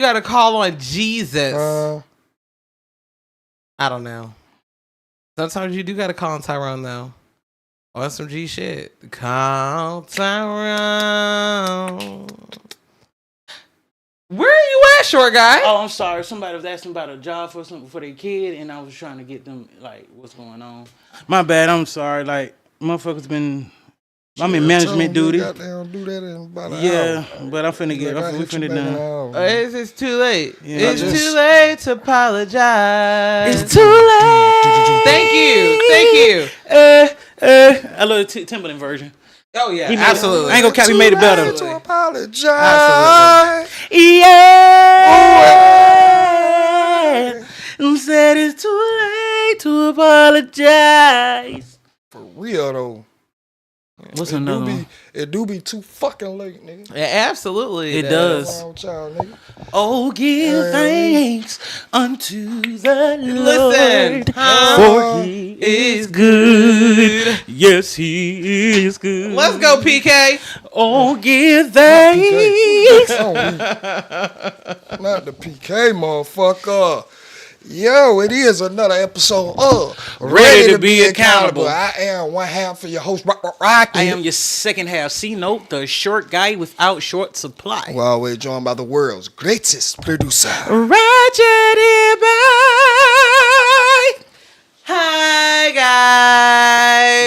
gotta call on Jesus. I don't know. Sometimes you do gotta call on Tyrone though. Oh, that's some G shit. Call Tyrone. Where are you at, short guy? Oh, I'm sorry. Somebody was asking about a job for their kid, and I was trying to get them like what's going on. My bad. I'm sorry. Like motherfuckers been. I'm in management duty. Do that in about an hour. But I'm finna get. We finna done. It's too late. Yeah, it's too late to apologize. It's too late. Thank you. I love the Timberland version. Oh yeah, absolutely. I ain't gonna cap. He made it better. To apologize. Absolutely. Yeah. Said it's too late to apologize. For real though. What's another one? It do be too fucking late, nigga. Yeah, absolutely. It does. Child, nigga. Oh, give thanks unto the Listen, Lord, for He is good. Yes, He is good. Let's go, PK. Oh, give thanks. Not the PK, motherfucker. Yo, it is another episode of Ready to be accountable. I am one half of your host, Rocky. I am your second half. C-Note, the short guy without short supply. We're always joined by the world's greatest producer. Ratchet Bye. Hi,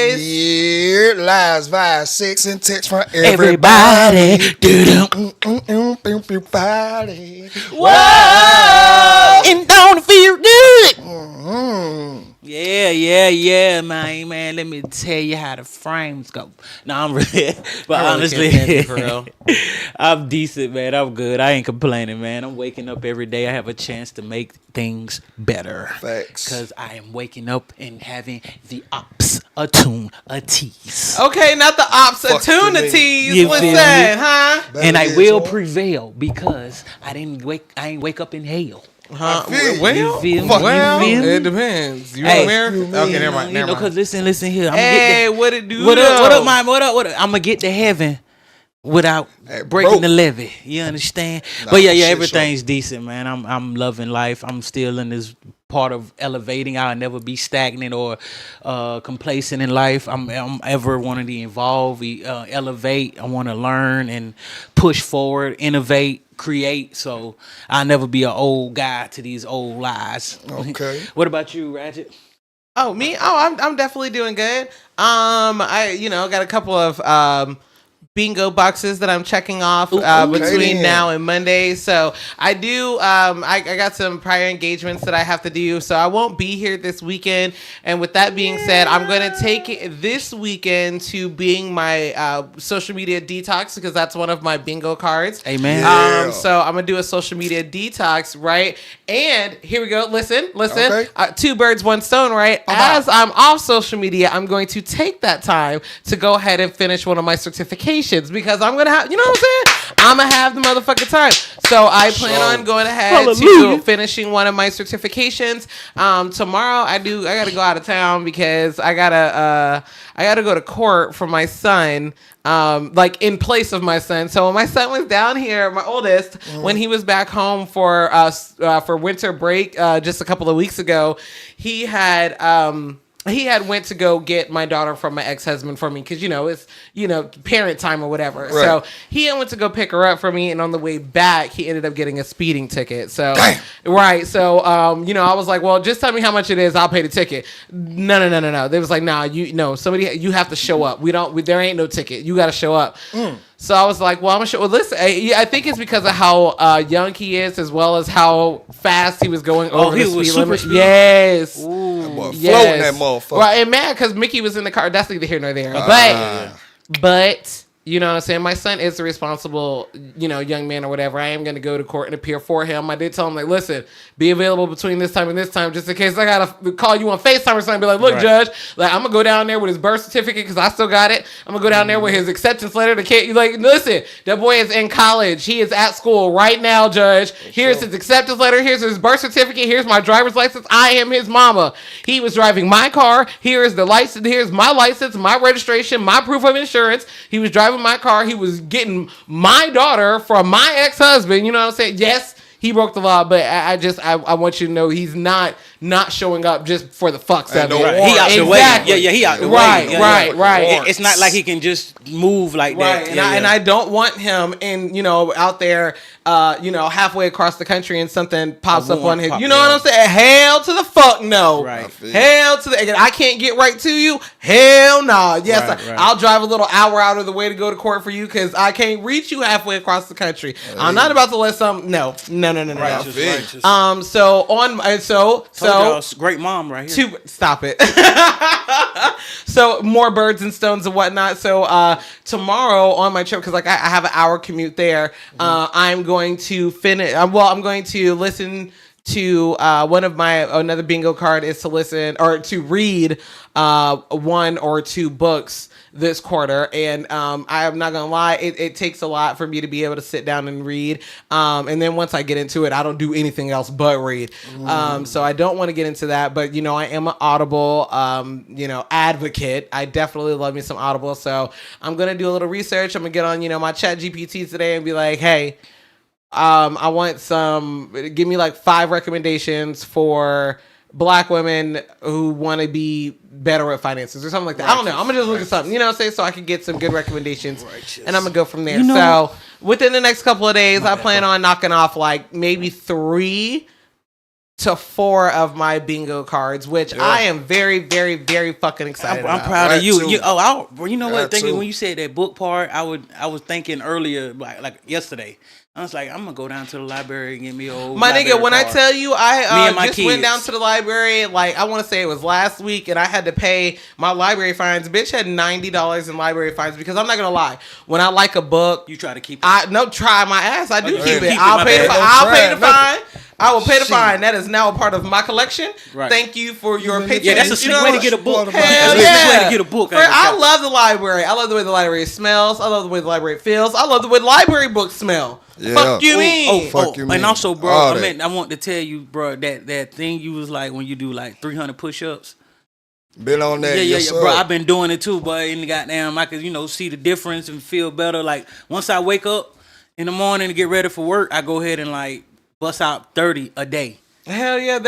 guys. Yeah, lies via 6 and text from Everybody. everybody. Whoa! And don't it feel good? Yeah, man. Let me tell you how the frames go. No, I'm really, but honestly, for real. I'm decent, man. I'm good. I ain't complaining, man. I'm waking up every day. I have a chance to make things better. Facts. Because I am waking up and having the ops attune a tease. Okay, not the opportunities. You What's feel that, huh? And I will prevail because I ain't wake up in hell. Huh? Well, You feel me? It depends. You Hey, American? Okay, never mind. You know, because listen here. Hey, what it do? What up, man? What up? I'm gonna get to heaven without breaking the levee. You understand? But yeah, everything's decent, man. I'm loving life. I'm still in this part of elevating. I'll never be stagnant or complacent in life. I'm ever wanting to evolve, elevate. I want to learn and push forward, innovate, create. So I'll never be an old guy to these old lies. Okay. What about you, Ratchet? Oh, me? Oh, I'm definitely doing good. I got a couple of bingo boxes that I'm checking off between now and Monday. So I do, I got some prior engagements that I have to do. So I won't be here this weekend. And with that being said, I'm going to take this weekend to being my social media detox because that's one of my bingo cards. Amen. So I'm going to do a social media detox, right? And here we go. Listen. Okay. 2 birds, 1 stone, right? As I'm off social media, I'm going to take that time to go ahead and finish one of my certifications. Because I'm going to have, you know what I'm saying? I'm going to have the motherfucking time. So I plan on going ahead to finishing one of my certifications. Tomorrow I got to go out of town because I got to go to court for my son. Like in place of my son. So when my son was down here, my oldest, when he was back home for winter break, just a couple of weeks ago, he had went to go get my daughter from my ex-husband for me because, it's, parent time or whatever. Right. So he went to go pick her up for me. And on the way back, he ended up getting a speeding ticket. So, right. So, I was like, well, just tell me how much it is. I'll pay the ticket. No. They was like, you have to show up. There ain't no ticket. You got to show up. So I was like, well, I'm going to show. Well, listen, I think it's because of how young he is as well as how fast he was going over the speed limit. Yes. Ooh. That boy floating that motherfucker. Right, and man, because Mickey was in the car. That's neither here nor there. But you know what I'm saying? My son is a responsible, young man or whatever. I am going to go to court and appear for him. I did tell him, like, listen, be available between this time and this time just in case I got to call you on FaceTime or something. Be like, look, Judge, like, I'm going to go down there with his birth certificate because I still got it. I'm going to go down there with his acceptance letter. The kid, like, listen, that boy is in college. He is at school right now, Judge. Here's his acceptance letter. Here's his birth certificate. Here's my driver's license. I am his mama. He was driving my car. Here's the license. Here's my license, my registration, my proof of insurance. He was driving my car. He was getting my daughter from my ex-husband. You know what I'm saying? Yes, he broke the law, but I want you to know he's not showing up just for the fucks of it. Right. He out the way. Yeah, he out the way. Right. It's not like he can just move like that. And I don't want him out there, halfway across the country and something pops up on him. You know what I'm saying? Hell to the fuck no. Right. Hell to the, I can't get right to you. Hell no. Nah. Yes, I'll drive a little hour out of the way to go to court for you because I can't reach you halfway across the country. I'm not about to let no. Righteous. So great mom right here. Stop it. So more birds and stones and whatnot. So tomorrow on my trip, because I have an hour commute there, I'm going to finish. I'm going to listen to another bingo card is to listen or to read 1 or 2 books this quarter, and I'm not gonna lie, it takes a lot for me to be able to sit down and read, and then once I get into it, I don't do anything else but read. So I don't want to get into that, but I am an Audible advocate. I definitely love me some Audible, so I'm gonna do a little research. I'm gonna get on my chat GPT today and be like, hey, I want give me like 5 recommendations for Black women who want to be better at finances or something like that. I don't know. I'm going to just look at something, so I can get some good recommendations. And I'm going to go from there. So within the next couple of days, I plan on knocking off like maybe 3 to 4 of my bingo cards, which I am very, very, very fucking excited I'm about. proud of you. You know what? Thinking when you said that book part, I was thinking earlier, like yesterday. I was like, I'm gonna go down to the library and get me old. My nigga, when I tell you, I just kids went down to the library. Like I want to say it was last week, and I had to pay my library fines. Bitch had $90 in library fines because I'm not gonna lie. When I like a book, you try to keep it. Try my ass. I do keep it. Keep I'll pay the fine. I will pay the Shit. fine. That is now a part of my collection. Right. Thank you for your patronage. Yeah, that's a slick way to get a book. Hell That's a slick way to get a book. I love the library. I love the way the library smells. I love the way the library feels. I love the way the library books smell. Yeah. Fuck you mean? Fuck you mean. And also, bro, All I want to tell you, bro, that thing you was like when you do like 300 push-ups. Been on that. Yeah, bro. I've been doing it too, but in the goddamn, I could see the difference and feel better. Like once I wake up in the morning to get ready for work, I go ahead and like bust out 30 a day. Hell yeah,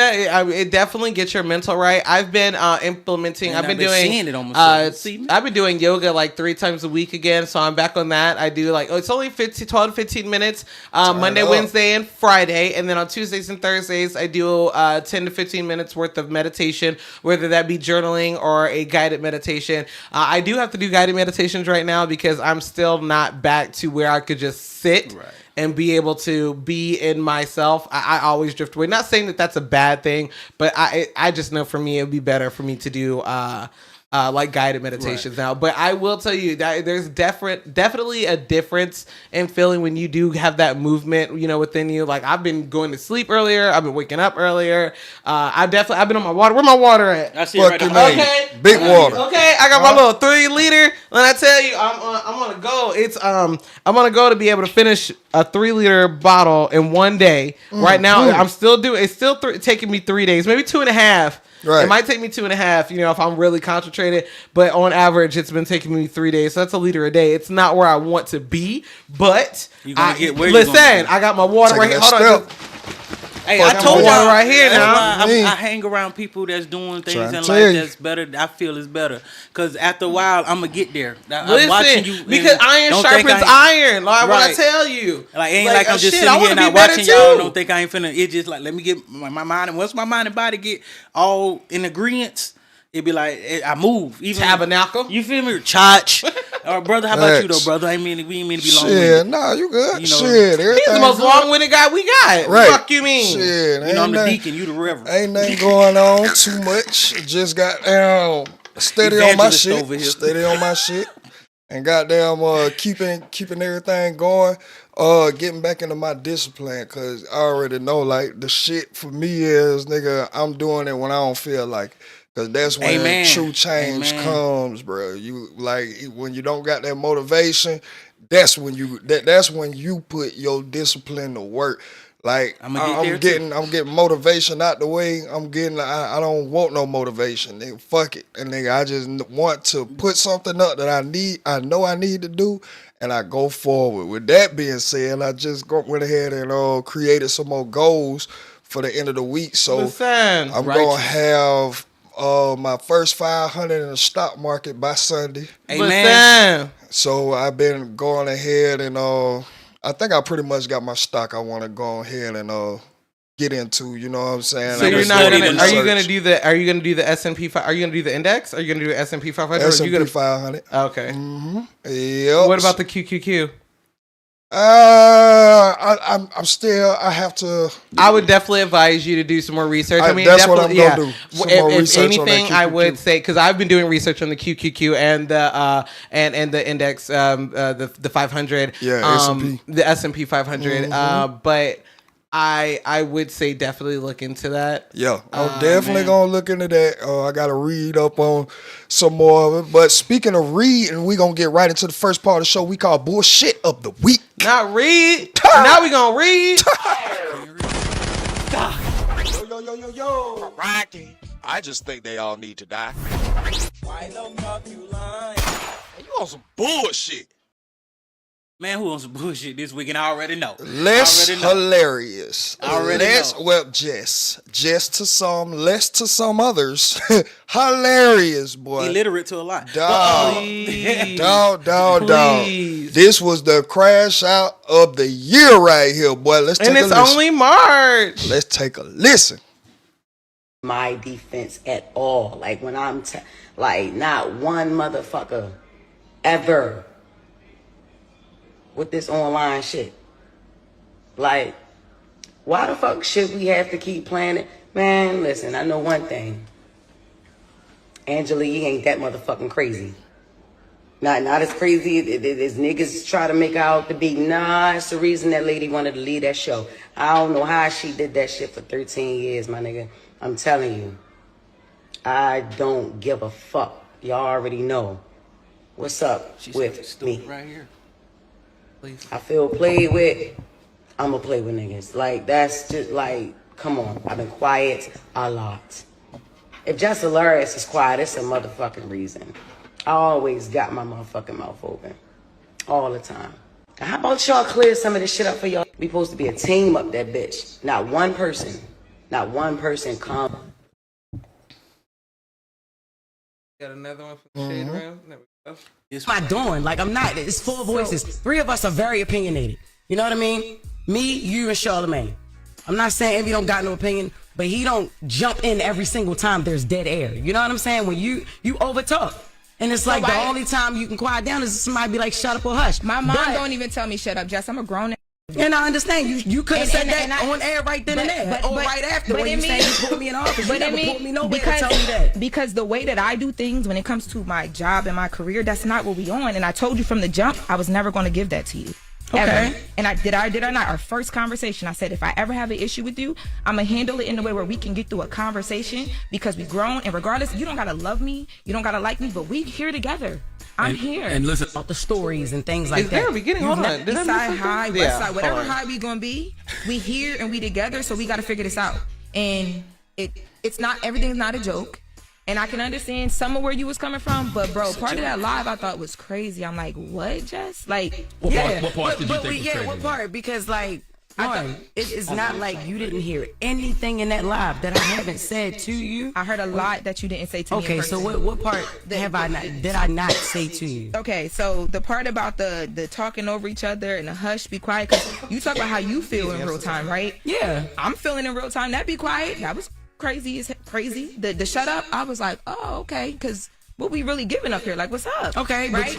it definitely gets your mental right. I've been implementing. Man, I've been doing. Seeing it on myself. I've been doing yoga like 3 times a week again, so I'm back on that. I do it's only 12 to 15 minutes. Monday, Wednesday, and Friday, and then on Tuesdays and Thursdays, I do 10 to 15 minutes worth of meditation, whether that be journaling or a guided meditation. I do have to do guided meditations right now because I'm still not back to where I could just sit. Right. And be able to be in myself. I always drift away. Not saying that that's a bad thing, but I just know for me it would be better for me to do like guided meditations now. But I will tell you that there's definitely a difference in feeling when you do have that movement, within you. Like I've been going to sleep earlier. I've been waking up earlier. I've been on my water. Where my water at? I see it right there. Okay. Big water. Okay, I got my little 3 liter. When I tell you, I'm gonna go. I'm gonna go to be able to finish a 3 liter bottle in one day. Right now, I'm still doing. It's still taking me 3 days, maybe 2.5. Right. It might take me 2.5, if I'm really concentrated. But on average, it's been taking me 3 days. So that's a liter a day. It's not where I want to be, but I got my water right here. Hold on. Hey, I told y'all right here now. I hang around people that's doing things in life that's better. I feel is better because after a while I'm gonna get there. I'm watching you because iron sharpens iron. Like what I tell you, like ain't like I'm just sitting here not watching y'all. Don't think I ain't finna. It's just like let me get my mind and once my mind and body get all in agreement. It'd be like I move. Even tabernacle. You feel me? Church. Or brother, how about you though, brother? We ain't mean to be long. Shit, nah, you good. Shit, he's the most long-winded guy we got. Right. Fuck you mean? Shit, I'm the deacon, you the reverend. Ain't nothing going on too much. Just got steady on my shit. Over here. Steady on my shit. And goddamn keeping everything going. Getting back into my discipline, cause I already know like the shit for me is nigga, I'm doing it when I don't feel like it. Cause that's when true change comes, bro. You like when you don't got that motivation, that's when you put your discipline to work. Like I'm getting motivation out the way. I don't want no motivation. Nigga, fuck it. And nigga, I just want to put something up that I know I need to do, and I go forward. With that being said, I just went ahead and created some more goals for the end of the week. So I'm gonna have my first 500 in the stock market by Sunday. Amen. So I've been going ahead and I think I pretty much got my stock I want to go ahead and get into. You know what I'm saying? So you're not gonna? Are you gonna do the? Are you gonna do the S&P? Are you gonna do the index? Are you gonna do the S&P 500? S&P 500. Okay. Mm-hmm. Yep. What about the QQQ? I'm still. I have to. I would definitely advise you to do some more research. I mean, that's what I'm gonna do. If anything, I would say, because I've been doing research on the QQQ and the and the index, the 500, S&P. the S&P 500. But I would say definitely look into that. Yeah, I'm definitely gonna look into that. I gotta read up on some more of it. But speaking of reading, we gonna get right into the first part of the show we call Bullshit of the Week. Not read. Now we gonna read. Yo. I just think they all need to die. Why the fuck you lying? You on some bullshit. Man, who on some bullshit this week? And I already know. Less hilarious. Well, JESS to some, less to some others. Hilarious, boy. Illiterate to a lot. Dog. This was the crash out of the year right here, boy. Let's take a listen. And it's only March. Let's take a listen. My defense at all. Like when I'm like not one motherfucker ever with this online shit. Like, why the fuck should we have to keep playing it? Man, listen, I know one thing. Angela Yee ain't that motherfucking crazy. Not as crazy as niggas try to make out to be. Nah, it's the reason that lady wanted to leave that show. I don't know how she did that shit for 13 years, my nigga. I'm telling you. I don't give a fuck. Y'all already know. What's up with me? Right here. I feel played with, I'ma play with niggas. Like, that's just like, come on. I've been quiet a lot. If Just Hilarious is quiet, it's a motherfucking reason. I always got my motherfucking mouth open. All the time. Now, how about y'all clear some of this shit up for y'all? We supposed to be a team up that bitch. Not one person come. Got another one from the Shade Room. There we go. What am I doing? Like, I'm not. It's four voices. Three of us are very opinionated. You know what I mean? Me, you, and Charlamagne. I'm not saying Envy don't got no opinion, but he don't jump in every single time there's dead air. You know what I'm saying? When you over talk. And it's like the only time you can quiet down is somebody be like, shut up or hush. My mom don't even tell me shut up, Jess. I'm a grown. And I understand you could have said that on air right then and there, or right after when you said you put me in office. You never put me nowhere to tell me that. Because the way that I do things when it comes to my job and my career, that's not what we on. And I told you from the jump, I was never going to give that to you. Ever. Okay. And I did or not. Our first conversation, I said, if I ever have an issue with you, I'm going to handle it in a way where we can get through a conversation because we grown. And regardless, you don't got to love me. You don't got to like me, but we here together. I'm here. And listen about the stories and things like that. Hold on. East side, high, west side, whatever high we gonna be, we here and we together, so we gotta figure this out. And it's not, everything's not a joke. And I can understand some of where you was coming from, but bro, part of that live I thought was crazy. I'm like, what, Jess? Like, what part did you think was crazy? What part? Because like, it's not like you didn't hear anything in that live that I haven't said to you. I heard a lot that you didn't say to me. Okay, so what part did I not say to you? Okay, so the part about the talking over each other and the hush, be quiet, because you talk about how you feel in real time, right? Yeah. I'm feeling in real time. That be quiet. That was crazy. The shut up, I was like, oh, okay, because what we really giving up here? Like, what's up? Okay, right?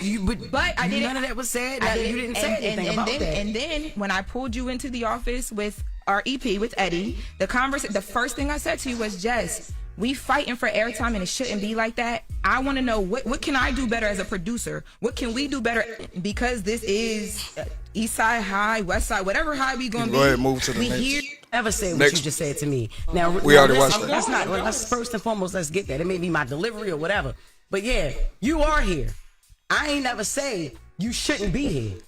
But I didn't. None of that was said. You didn't say anything about that. And then when I pulled you into the office with our EP with Eddie, the first thing I said to you was, Jess, we fighting for airtime and it shouldn't be like that. I want to know what can I do better as a producer? What can we do better? Because this is East Side High, West Side, whatever high we gonna be. Go ahead, move to the next. Here ever say what you just said to me. Now we already watched that. Let's first and foremost, let's get that. It may be my delivery or whatever. But yeah, you are here. I ain't never say you shouldn't be here.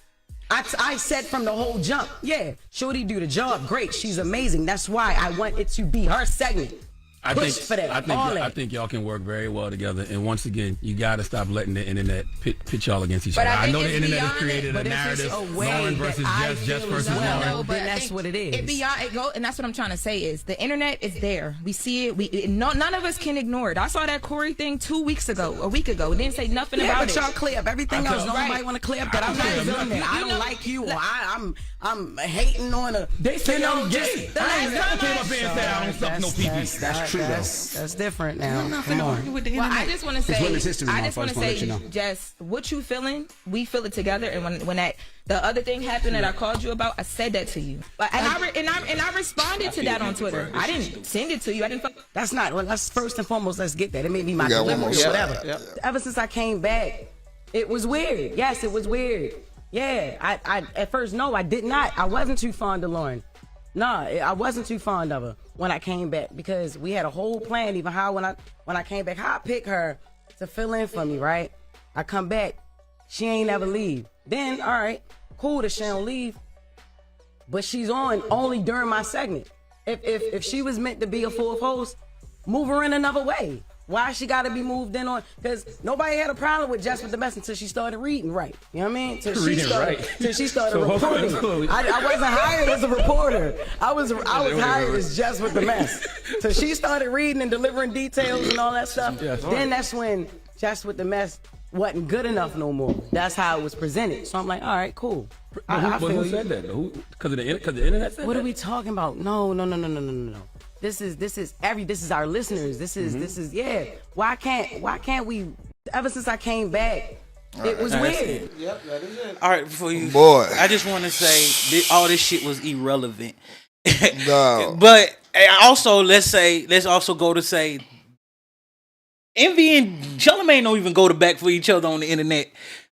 I said from the whole jump, yeah, Shorty do the job, great, she's amazing. That's why I want it to be her segment. I think y'all can work very well together. And once again, you gotta stop letting the internet pit y'all against each other. I know the internet has created a narrative, Lauren versus Jess versus Lauren. But that's what it is. And that's what I'm trying to say is the internet is there. We see it. None of us can ignore it. I saw that Corey thing a week ago. It didn't say nothing about it. But y'all clear up everything else. Nobody want to clear up that I'm not feeling it. I don't like you, or I'm hating on a. They say I'm gay. I ain't never came up here and said I don't suck no pee-pee. That's true, that's different now. I'm not finna argue with the internet. I just want to say, Jess, what you feeling, we feel it together. And when the other thing happened that I called you about, I said that to you. And I responded to that on Twitter. I didn't send it to you. I didn't. That's not. Well, let's first and foremost, let's get that. It may be my delivery or whatever. Yeah. Ever since I came back, it was weird. Yes, it was weird. Yeah, I at first, no, I did not. I wasn't too fond of Lauren. Nah, I wasn't too fond of her when I came back because we had a whole plan. Even how when I came back, how I pick her to fill in for me, right? I come back, she ain't never leave. Then, all right, cool that she don't leave, but she's on only during my segment. If she was meant to be a full host, move her in another way. Why she got to be moved in on? Because nobody had a problem with Jess with the mess until she started reading right. You know what I mean? Till she started reporting. I wasn't hired as a reporter. I was hired as Jess with the mess. So she started reading and delivering details and all that stuff. Then that's when Jess with the mess wasn't good enough no more. That's how it was presented. So I'm like, all right, cool. Who said that? Because the internet said that? What are we talking about? No. This is our listeners. This is yeah. Why can't we? Ever since I came back, it was weird. Yep, that is it. All right, before you, boy, I just want to say all this shit was irrelevant. No. But also, let's also go to say, Envy and Charlamagne don't even go to back for each other on the internet.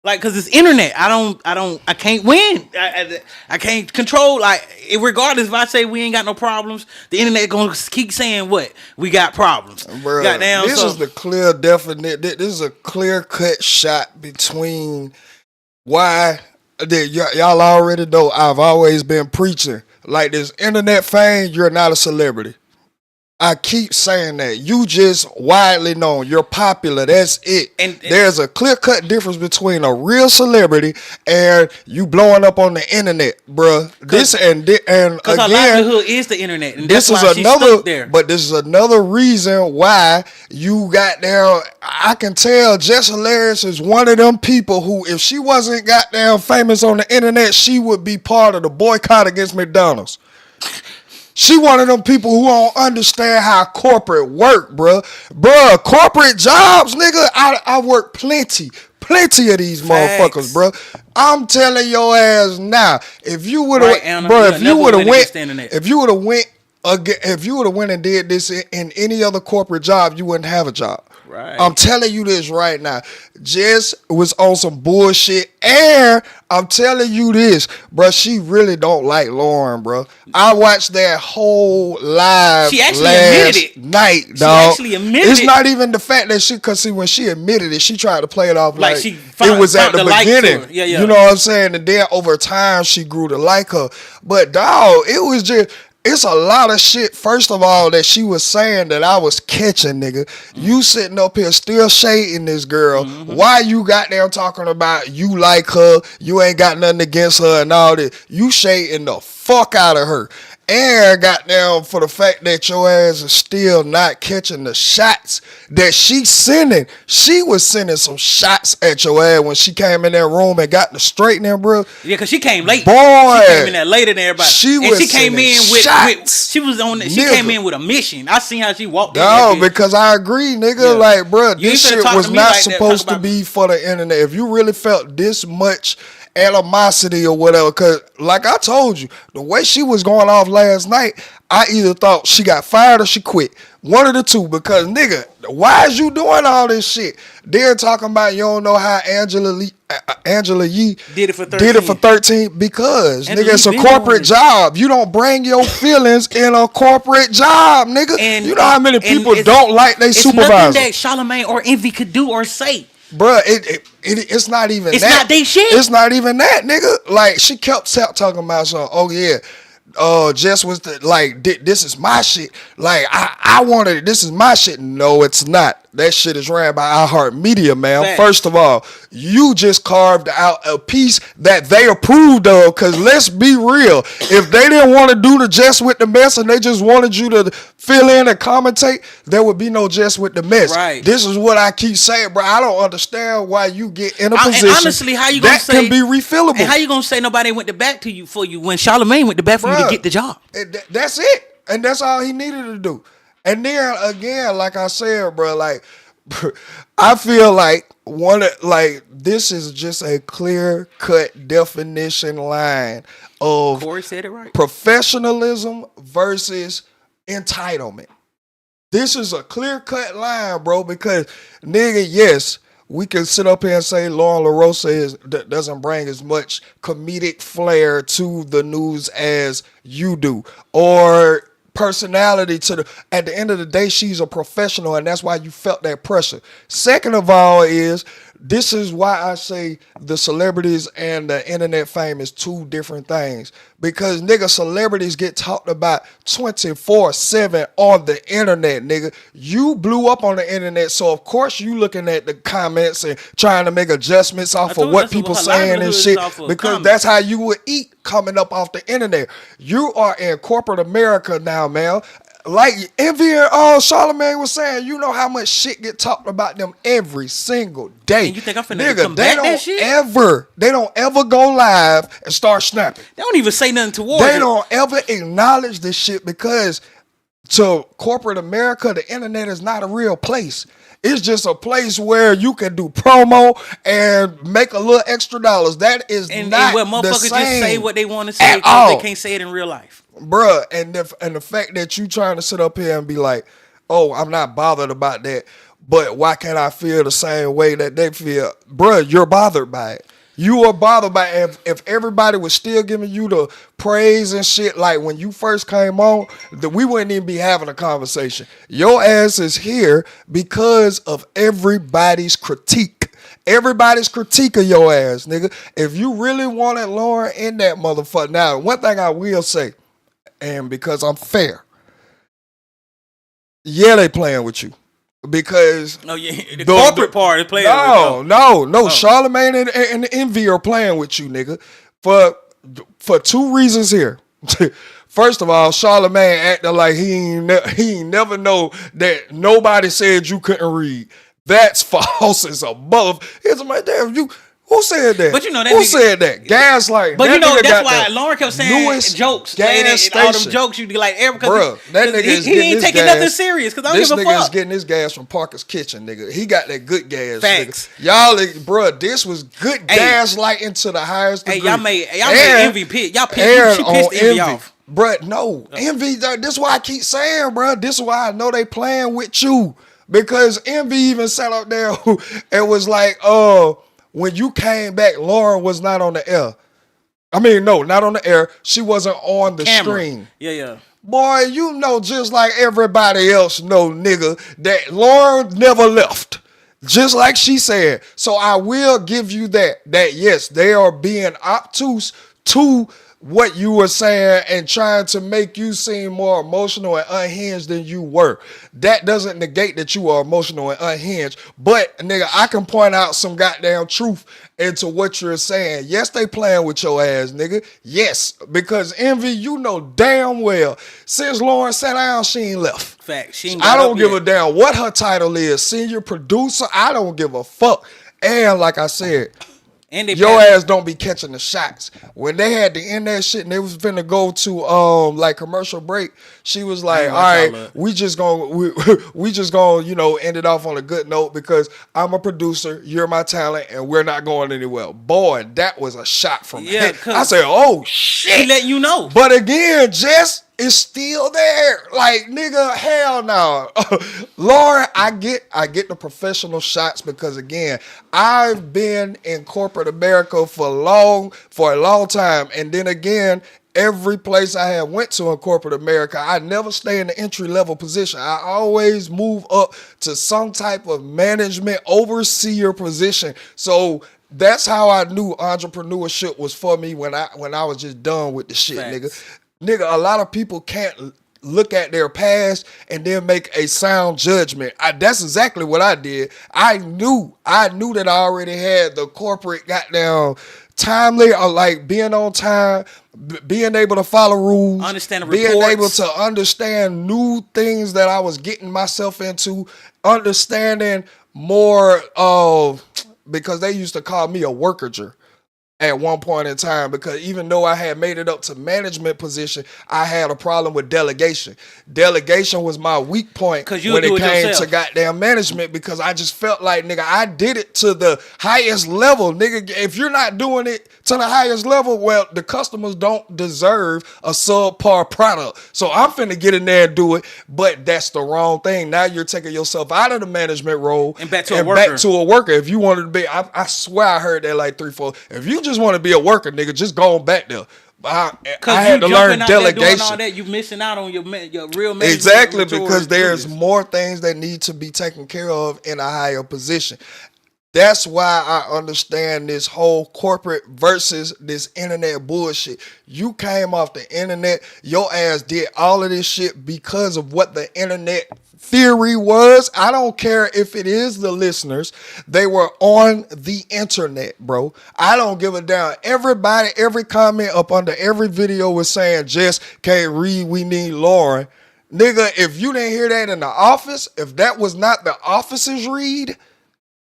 Like, cause it's internet. I can't win. I can't control. Like, regardless if I say we ain't got no problems, the internet gonna keep saying what we got problems. Bruh, this is the clear definite. This is a clear cut shot between why y'all already know. I've always been preaching like this internet fame. You're not a celebrity. I keep saying that. You just widely known. You're popular. That's it. And there's a clear-cut difference between a real celebrity and you blowing up on the internet, bruh. This and again, her livelihood is the internet, and this is another. But this is another reason why you got there. I can tell Jess Hilarious is one of them people who, if she wasn't goddamn famous on the internet, she would be part of the boycott against McDonald's. She one of them people who don't understand how corporate work, bruh. Corporate jobs, nigga, I work plenty of these motherfuckers, bruh. I'm telling your ass now, if you would have, if you would have went and did this in any other corporate job, you wouldn't have a job. Right. I'm telling you this right now. Jess was on some bullshit, and I'm telling you this, bro. She really don't like Lauren, bro. I watched that whole live last night, dog. It's not even the fact that because see, when she admitted it, she tried to play it off like it was at the beginning. Yeah. You know what I'm saying? And then over time, she grew to like her. But dog, it was just. It's a lot of shit, first of all, that she was saying that I was catching, nigga. You sitting up here still shading this girl. Why you got there talking about you like her, you ain't got nothing against her and all this. You shading the fuck out of her. And goddamn, for the fact that your ass is still not catching the shots that she's sending. She was sending some shots at your ass when she came in that room and got the straightening, bro. Yeah, because she came late. Boy, she came in there later than everybody. She came in with she came in with a mission. I seen how she walked in. No, because I agree, nigga. Yeah. Like, bro, this shit was not supposed to be for the internet. If you really felt this much animosity or whatever, because like I told you, the way she was going off last night, I either thought she got fired or she quit. One of the two, because nigga, why is you doing all this shit? They're talking about you don't know how Angela Yee did it for 13 because nigga, it's a corporate job. You don't bring your feelings in a corporate job, nigga. You know how many people don't like their supervisor. Nothing that Charlamagne or Envy could do or say. Bruh, it's not even it's that. It's not they shit. It's not even that, nigga. Like, she kept talking about something. Oh, yeah. Jess was this is my shit. Like, I wanted it. This is my shit. No, it's not. That shit is ran by iHeartMedia, man. Fact. First of all, you just carved out a piece that they approved of. Cause let's be real. If they didn't want to do the Jess with the mess and they just wanted you to fill in and commentate, there would be no Jess with the mess. Right. This is what I keep saying, bro. I don't understand why you get in a position and honestly, how you gonna that say, can be refillable. And how you gonna say nobody went to bat to you for you when Charlamagne went to bat for you to get the job? That's it. And that's all he needed to do. And then again, like I said, bro, like I feel like this is just a clear-cut definition line of Corey said it right. Professionalism versus entitlement. This is a clear-cut line, bro, because nigga, yes, we can sit up here and say Lauren LaRosa doesn't bring as much comedic flair to the news as you do, or personality to the. At the end of the day, she's a professional, and that's why you felt that pressure. Second of all, this is why I say the celebrities and the internet fame is two different things. Because nigga, celebrities get talked about 24/7 on the internet, nigga. You blew up on the internet, so of course you looking at the comments and trying to make adjustments off of what people saying and shit. Because that's how you would eat coming up off the internet. You are in corporate America now, man. Like Envy and Charlamagne was saying, you know how much shit get talked about them every single day. And you think I'm finna come back that shit? They don't ever go live and start snapping. They don't even say nothing towards it. They don't ever acknowledge this shit because to corporate America, the internet is not a real place. It's just a place where you can do promo and make a little extra dollars. That is not where motherfuckers the just same say what they want to say because they can't say it in real life. Bruh, and the fact that you trying to sit up here and be like, oh, I'm not bothered about that, but why can't I feel the same way that they feel? Bruh, you're bothered by it. You are bothered by it. If everybody was still giving you the praise and shit like when you first came on, we wouldn't even be having a conversation. Your ass is here because of everybody's critique. Everybody's critique of your ass, nigga. If you really wanted Lauren in that motherfucker. Now, one thing I will say, and because I'm fair, yeah, they playing with you. Because the corporate part is playing with you. No. Charlamagne and Envy are playing with you, nigga. For two reasons here. First of all, Charlamagne acting like he ain't never know that nobody said you couldn't read. That's false as a mother. Here's my damn you. Who said that? But you know that. Who said that? Gaslight. But you know that's why Lauren kept saying jokes. All them jokes you be like, because that nigga he ain't taking nothing serious. Because I don't give a fuck. This nigga's getting his gas from Parker's Kitchen, nigga. He got that good gas. Facts. Nigga. Y'all, this was good gaslighting to the highest degree. Hey, y'all made Envy pit. Y'all pissed Envy off. Bruh, no. Envy, this is why I keep saying, bruh. This is why I know they playing with you. Because Envy even sat up there and was like, when you came back, Lauren was not on the air. I mean, no, not on the air. She wasn't on the screen. Yeah. Boy, you know just like everybody else know, nigga, that Lauren never left. Just like she said. So I will give you that yes, they are being obtuse to what you were saying and trying to make you seem more emotional and unhinged than you were. That doesn't negate that you are emotional and unhinged. But, nigga, I can point out some goddamn truth into what you're saying. Yes, they playing with your ass, nigga. Yes, because Envy, you know damn well, since Lauren sat down, she ain't left. Fact. I don't give a damn what her title is. Senior producer, I don't give a fuck. And like I said, your ass don't be catching the shots. When they had to end that shit and they was finna go to like commercial break, she was like, all right, we just gonna end it off on a good note because I'm a producer, you're my talent, and we're not going anywhere. Boy, that was a shot from him. I said, oh shit. He letting you know. But again, Jess is still there. Like, nigga, hell no. Lauren, I get the professional shots because again, I've been in corporate America for a long time. And then again, every place I had went to in corporate America, I never stay in the entry level position. I always move up to some type of management overseer position. So that's how I knew entrepreneurship was for me when I was just done with the shit, nigga. A lot of people can't look at their past and then make a sound judgment. That's exactly what I did. I knew that I already had the corporate goddamn timely, or like being on time, being able to follow rules, understand being reports. able to understand new things that I was getting myself into, understanding more of, because they used to call me a workager at one point in time, because even though I had made it up to management position, I had a problem with delegation. Delegation was my weak point when it came to goddamn management, because I just felt like, nigga, I did it to the highest level. Nigga, if you're not doing it to the highest level, well, the customers don't deserve a subpar product. So I'm finna get in there and do it, but that's the wrong thing. Now you're taking yourself out of the management role and back to a worker. If you wanted to be, I swear I heard that like 3-4. If you just want to be a worker, nigga, just go on back there. I had to learn delegation. All that, you missing out on your real management. Exactly, because there's more things that need to be taken care of in a higher position. That's why I understand this whole corporate versus this internet bullshit. You came off the internet, your ass did all of this shit because of what the internet theory was. I don't care if it is the listeners. They were on the internet, bro. I don't give a damn. Everybody, every comment up under every video was saying, Jess can't read, we need Lauren. Nigga, if you didn't hear that in the office, if that was not the office's read,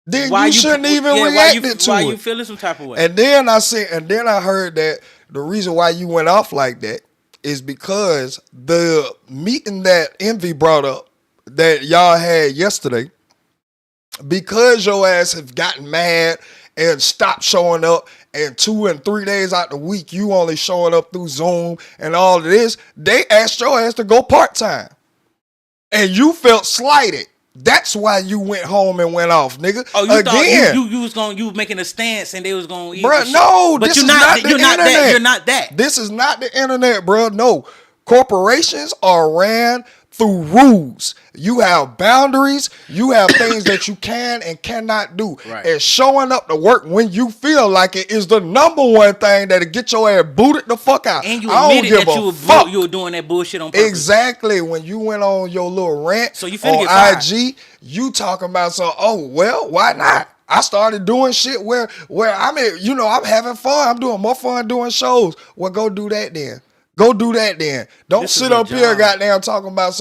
then you shouldn't even react to it. Why you feeling some type of way? And then I heard that the reason why you went off like that is because the meeting that Envy brought up that y'all had yesterday, because your ass have gotten mad and stopped showing up, and 2 and 3 days out the week you only showing up through Zoom and all of this, they asked your ass to go part-time. And you felt slighted. That's why you went home and went off, nigga. Oh, you thought you was making a stance and they was gonna eat. Bruh, no, but this is not the internet. You're not that. This is not the internet, bro. No. Corporations are ran through rules. You have boundaries. You have things that you can and cannot do. Right. And showing up to work when you feel like it is the number one thing that'll get your ass booted the fuck out. And you admitted that you were doing that bullshit on purpose. Exactly. When you went on your little rant so you on IG, you talking about why not? I started doing shit where I'm having fun. I'm doing more fun doing shows. Well, go do that then. Don't sit up here goddamn talking about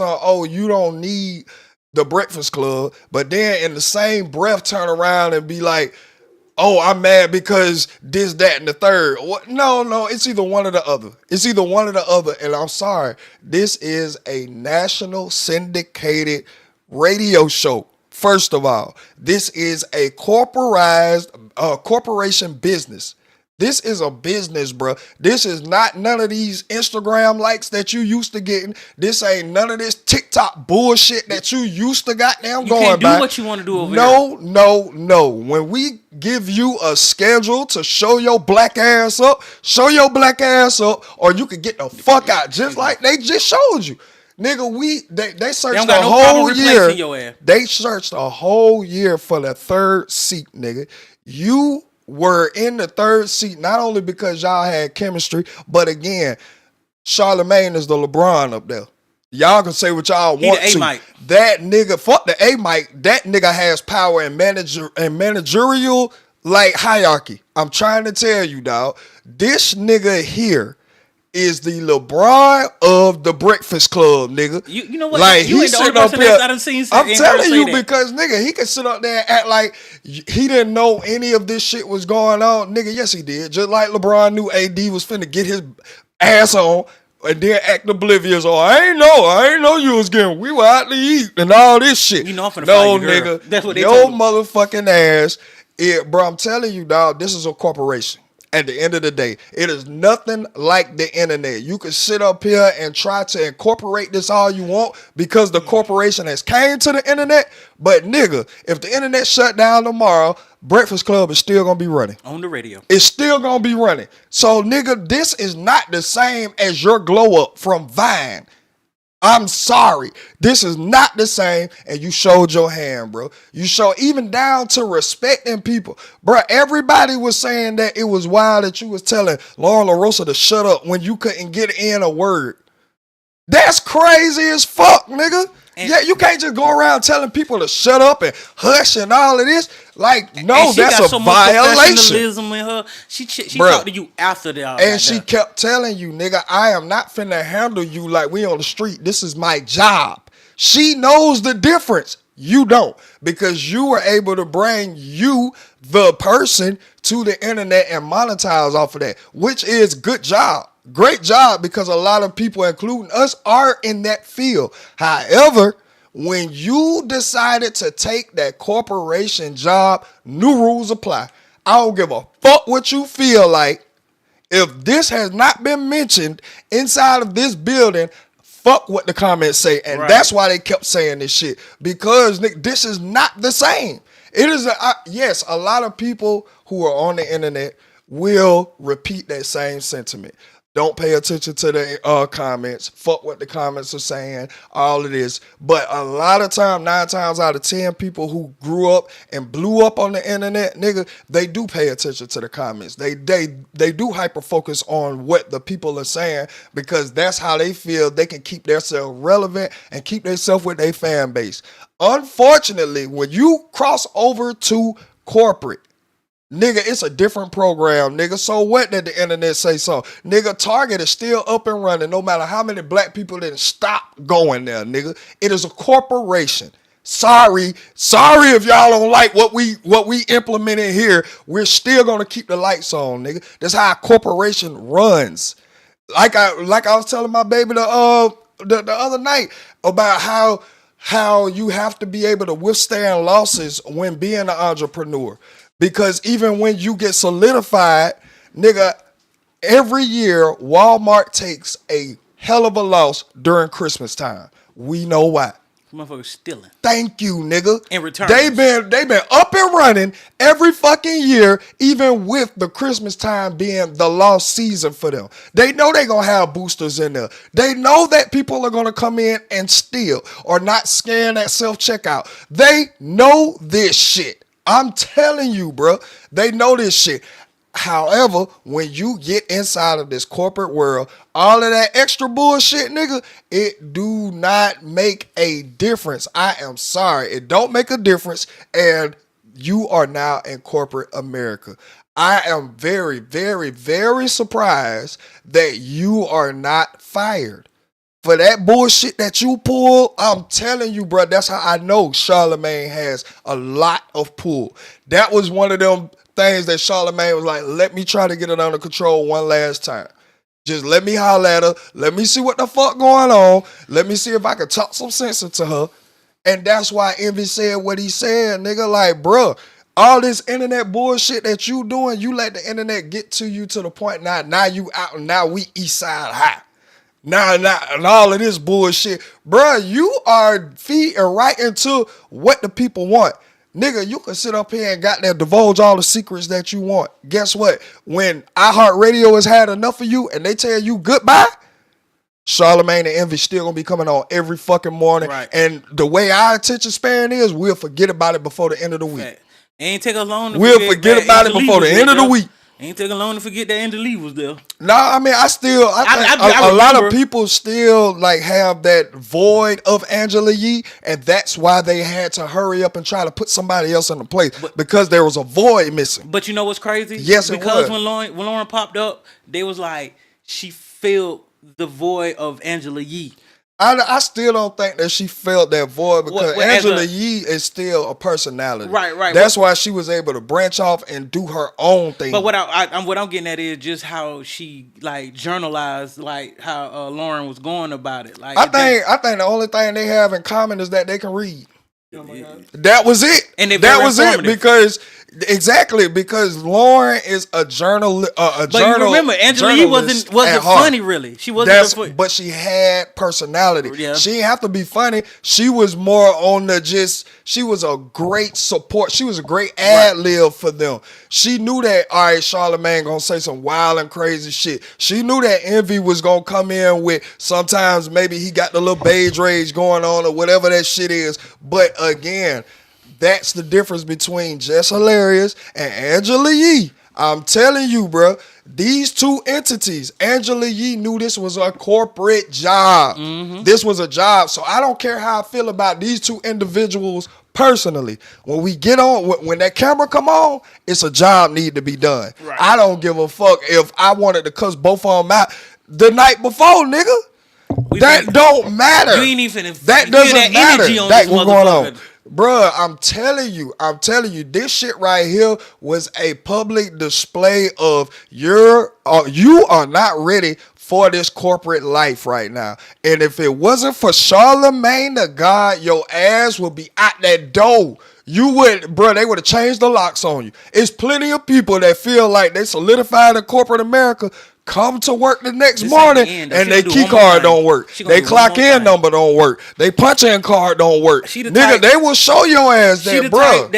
you don't need the Breakfast Club, but then in the same breath turn around and be like, oh, I'm mad because this, that, and the third. What? No, it's either one or the other. And I'm sorry, this is a national syndicated radio show. First of all, this is a corporation business. This is a business, bro. This is not none of these Instagram likes that you used to getting. This ain't none of this TikTok bullshit that you used to goddamn going by. You can't do what you want to do over here. No. When we give you a schedule to show your black ass up, or you can get the fuck out, just like they just showed you. Nigga, they searched the whole year. They searched a whole year for the third seat, nigga. You were in the third seat not only because y'all had chemistry, but again, Charlamagne is the LeBron up there. Y'all can say what y'all want to. That nigga, fuck the A-Mike, that nigga has power and managerial like hierarchy. I'm trying to tell you, dog. This nigga here is the LeBron of the Breakfast Club, nigga. You know what? Like, you ain't the only person that I done seen. I'm telling you, because nigga, he can sit up there and act like he didn't know any of this shit was going on. Nigga, yes he did. Just like LeBron knew AD was finna get his ass on and then act oblivious. Oh, I ain't know you was getting. We were out to eat and all this shit. You know I'm finna fight you, nigga. Girl. That's what they told me. Motherfucking ass. Bro, I'm telling you, dog, this is a corporation. At the end of the day, it is nothing like the internet. You can sit up here and try to incorporate this all you want because the corporation has came to the internet. But nigga, if the internet shut down tomorrow, Breakfast Club is still gonna be running on the radio. It's still gonna be running. So nigga, this is not the same as your glow up from Vine. I'm sorry. This is not the same, and you showed your hand, bro. You showed even down to respecting people. Bro, everybody was saying that it was wild that you was telling Lauren LaRosa to shut up when you couldn't get in a word. That's crazy as fuck, nigga. And yeah, you can't just go around telling people to shut up and hush and all of this. Like, no, that's a violation. In her. She talked to you after that. And she kept telling you, nigga, I am not finna handle you like we on the street. This is my job. She knows the difference. You don't. Because you were able to bring you, the person, to the internet and monetize off of that, which is good job. Great job, because a lot of people, including us, are in that field. However, when you decided to take that corporation job, new rules apply. I don't give a fuck what you feel like. If this has not been mentioned inside of this building, fuck what the comments say. And that's why they kept saying this shit. Because this is not the same. It is, yes, a lot of people who are on the internet will repeat that same sentiment. Don't pay attention to the comments. Fuck what the comments are saying. All of this. But a lot of time, 9 times out of 10, people who grew up and blew up on the internet, nigga, they do pay attention to the comments. They do hyper focus on what the people are saying, because that's how they feel they can keep themselves relevant and keep themselves with their fan base. Unfortunately, when you cross over to corporate, nigga, it's a different program, nigga. So what did the internet say so? Nigga, Target is still up and running no matter how many black people didn't stop going there, nigga. It is a corporation. Sorry if y'all don't like what we implemented here. We're still gonna keep the lights on, nigga. That's how a corporation runs. Like I was telling my baby the other night about how you have to be able to withstand losses when being an entrepreneur. Because even when you get solidified, nigga, every year Walmart takes a hell of a loss during Christmas time. We know why. Motherfuckers stealing. Thank you, nigga. In return, they been up and running every fucking year, even with the Christmas time being the lost season for them. They know they gonna have boosters in there. They know that people are gonna come in and steal or not scan that self-checkout. They know this shit. I'm telling you, bro, they know this shit. However, when you get inside of this corporate world, all of that extra bullshit, nigga, it do not make a difference. I am sorry. It don't make a difference, and you are now in corporate America. I am very, very, very surprised that you are not fired. For that bullshit that you pull, I'm telling you, bro, that's how I know Charlamagne has a lot of pull. That was one of them things that Charlamagne was like, let me try to get it under control one last time. Just let me holler at her. Let me see what the fuck going on. Let me see if I can talk some sense into her. And that's why Envy said what he said, nigga. Like, bro, all this internet bullshit that you doing, you let the internet get to you to the point now you out and now we east side high. Now, and all of this bullshit. Bruh, you are feeding right into what the people want. Nigga, you can sit up here and goddamn divulge all the secrets that you want. Guess what? When iHeartRadio has had enough of you and they tell you goodbye, Charlamagne and Envy still gonna be coming on every fucking morning. Right. And the way our attention span is, we'll forget about it before the end of the week. It ain't take us long to forget about it before the end of the week. Ain't taking long to forget that Angela was there. Nah, I mean, I think a lot of people still like have that void of Angela Yee, and that's why they had to hurry up and try to put somebody else in the place, because there was a void missing. But you know what's crazy? Yes, because when Lauren popped up, they was like, she filled the void of Angela Yee. I still don't think that she felt that void, because Angela Yee is still a personality. Right. That's why she was able to branch off and do her own thing. But what I'm getting at is just how she like journalized like how Lauren was going about it. Like I think the only thing they have in common is that they can read. Oh my God. That was it. And that was it, because Exactly, because Lauren is a journalist. But you remember, Angela Yee wasn't funny, really. She wasn't. But she had personality. Yeah. She didn't have to be funny. She was more on the just. She was a great support. She was a great ad lib for them. She knew that. All right, Charlamagne gonna say some wild and crazy shit. She knew that Envy was gonna come in with sometimes maybe he got the little beige rage going on or whatever that shit is. But again, that's the difference between Jess Hilarious and Angela Yee. I'm telling you, bro, these two entities, Angela Yee knew this was a corporate job. Mm-hmm. This was a job. So I don't care how I feel about these two individuals personally. When we get on, when that camera come on, it's a job need to be done. Right. I don't give a fuck if I wanted to cuss both of them out the night before, nigga. That don't matter. You ain't even that doesn't matter. That what's going on. Bruh, I'm telling you, this shit right here was a public display of you are not ready for this corporate life right now. And if it wasn't for Charlamagne the God, your ass would be out that door. You would, bro, they would have changed the locks on you. It's plenty of people that feel like they solidified in corporate America, come to work the next morning and their key card don't work. They clock in number don't work. They punch in card don't work. Nigga, they will show your ass that, bro.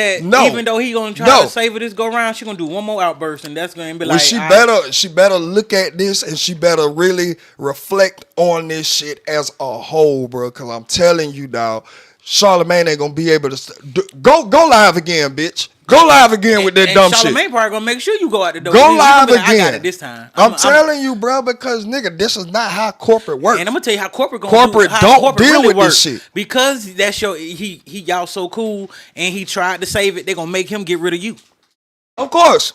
Even though he gonna try to save it this go round, she gonna do one more outburst and that's gonna be like. She better look at this and she better really reflect on this shit as a whole, bro. Cause I'm telling you, dog, Charlamagne ain't gonna be able to go live again, bitch. Go live again with that dumb shit. Charlamagne probably gonna make sure you go out the door. Go live again. I got it this time. I'm telling you, bro, because nigga, this is not how corporate works. And I'm gonna tell you how corporate don't deal with this shit. Because that's y'all so cool and he tried to save it. They gonna make him get rid of you. Of course.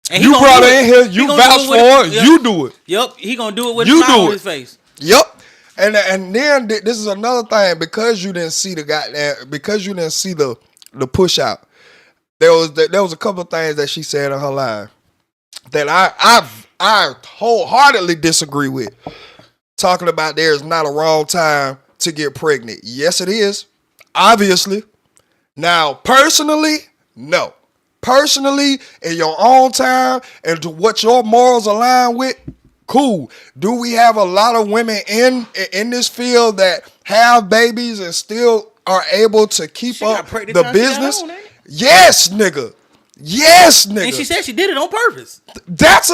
And you brought her in here. You vouch for it. You do it. Yep. He gonna do it with a smile on his face. Yep. And then this is another thing, because you didn't see the push out. There was a couple of things that she said in her line that I wholeheartedly disagree with. Talking about there is not a wrong time to get pregnant. Yes, it is. Obviously. Now, personally, no. Personally, in your own time and to what your morals align with, cool. Do we have a lot of women in this field that have babies and still are able to keep up the business? Yes, nigga. Yes, nigga. And she said she did it on purpose. That's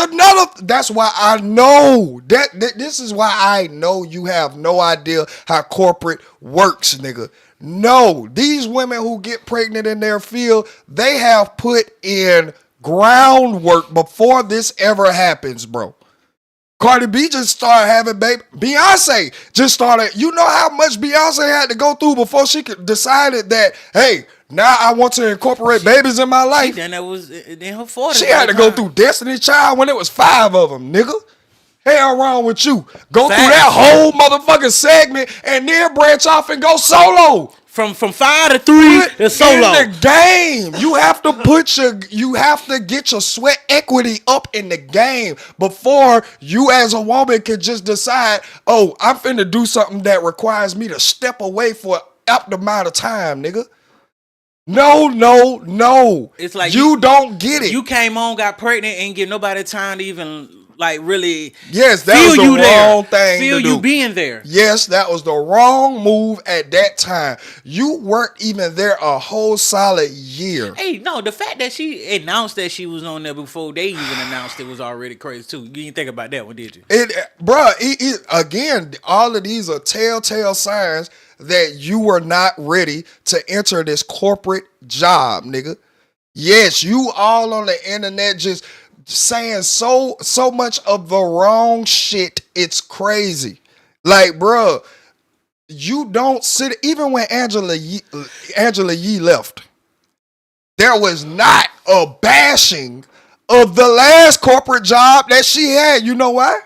why I know. This is why I know you have no idea how corporate works, nigga. No, these women who get pregnant in their field, they have put in groundwork before this ever happens, bro. Cardi B just started having baby. Beyonce just started. You know how much Beyonce had to go through before she could decided that, hey, now I want to incorporate babies in my life. Then that was in her 40s. She had to go through Destiny's Child when it was 5 of them, nigga. Hell wrong with you? Go through that whole motherfucking segment and then branch off and go solo. From 5 to 3 to solo. In the game, you have to get your sweat equity up in the game before you as a woman can just decide, oh, I'm finna do something that requires me to step away for an up amount of time, nigga. No. It's like you don't get it. You came on, got pregnant, and give nobody time to even like really. Yes, that was the wrong thing to do. Feel you being there. Yes, that was the wrong move at that time. You weren't even there a whole solid year. Hey, no, the fact that she announced that she was on there before they even announced it was already crazy too. You didn't think about that one, did you? Again, all of these are telltale signs that you were not ready to enter this corporate job, nigga. Yes, you all on the internet just saying so much of the wrong shit. It's crazy. Like, bro, you don't sit. Even when Angela Yee left, there was not a bashing of the last corporate job that she had. You know why?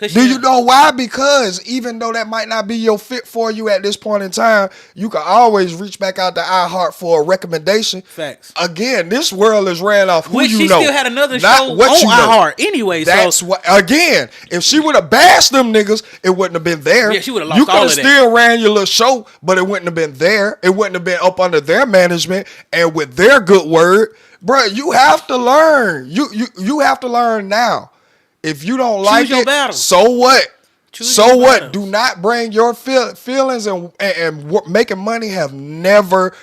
Do you know why? Because even though that might not be your fit for you at this point in time, you can always reach back out to iHeart for a recommendation. Facts. Again, this world is ran off who she know. Still had another show on iHeart anyway. That's what. Again, if she would have bashed them niggas, it wouldn't have been there. Yeah, she would have lost all of that. You could have still ran your little show, but it wouldn't have been there. It wouldn't have been up under their management and with their good word. bro, you have to learn. You have to learn now. If you don't like it, so what? So what? Do not bring your feelings and making money have never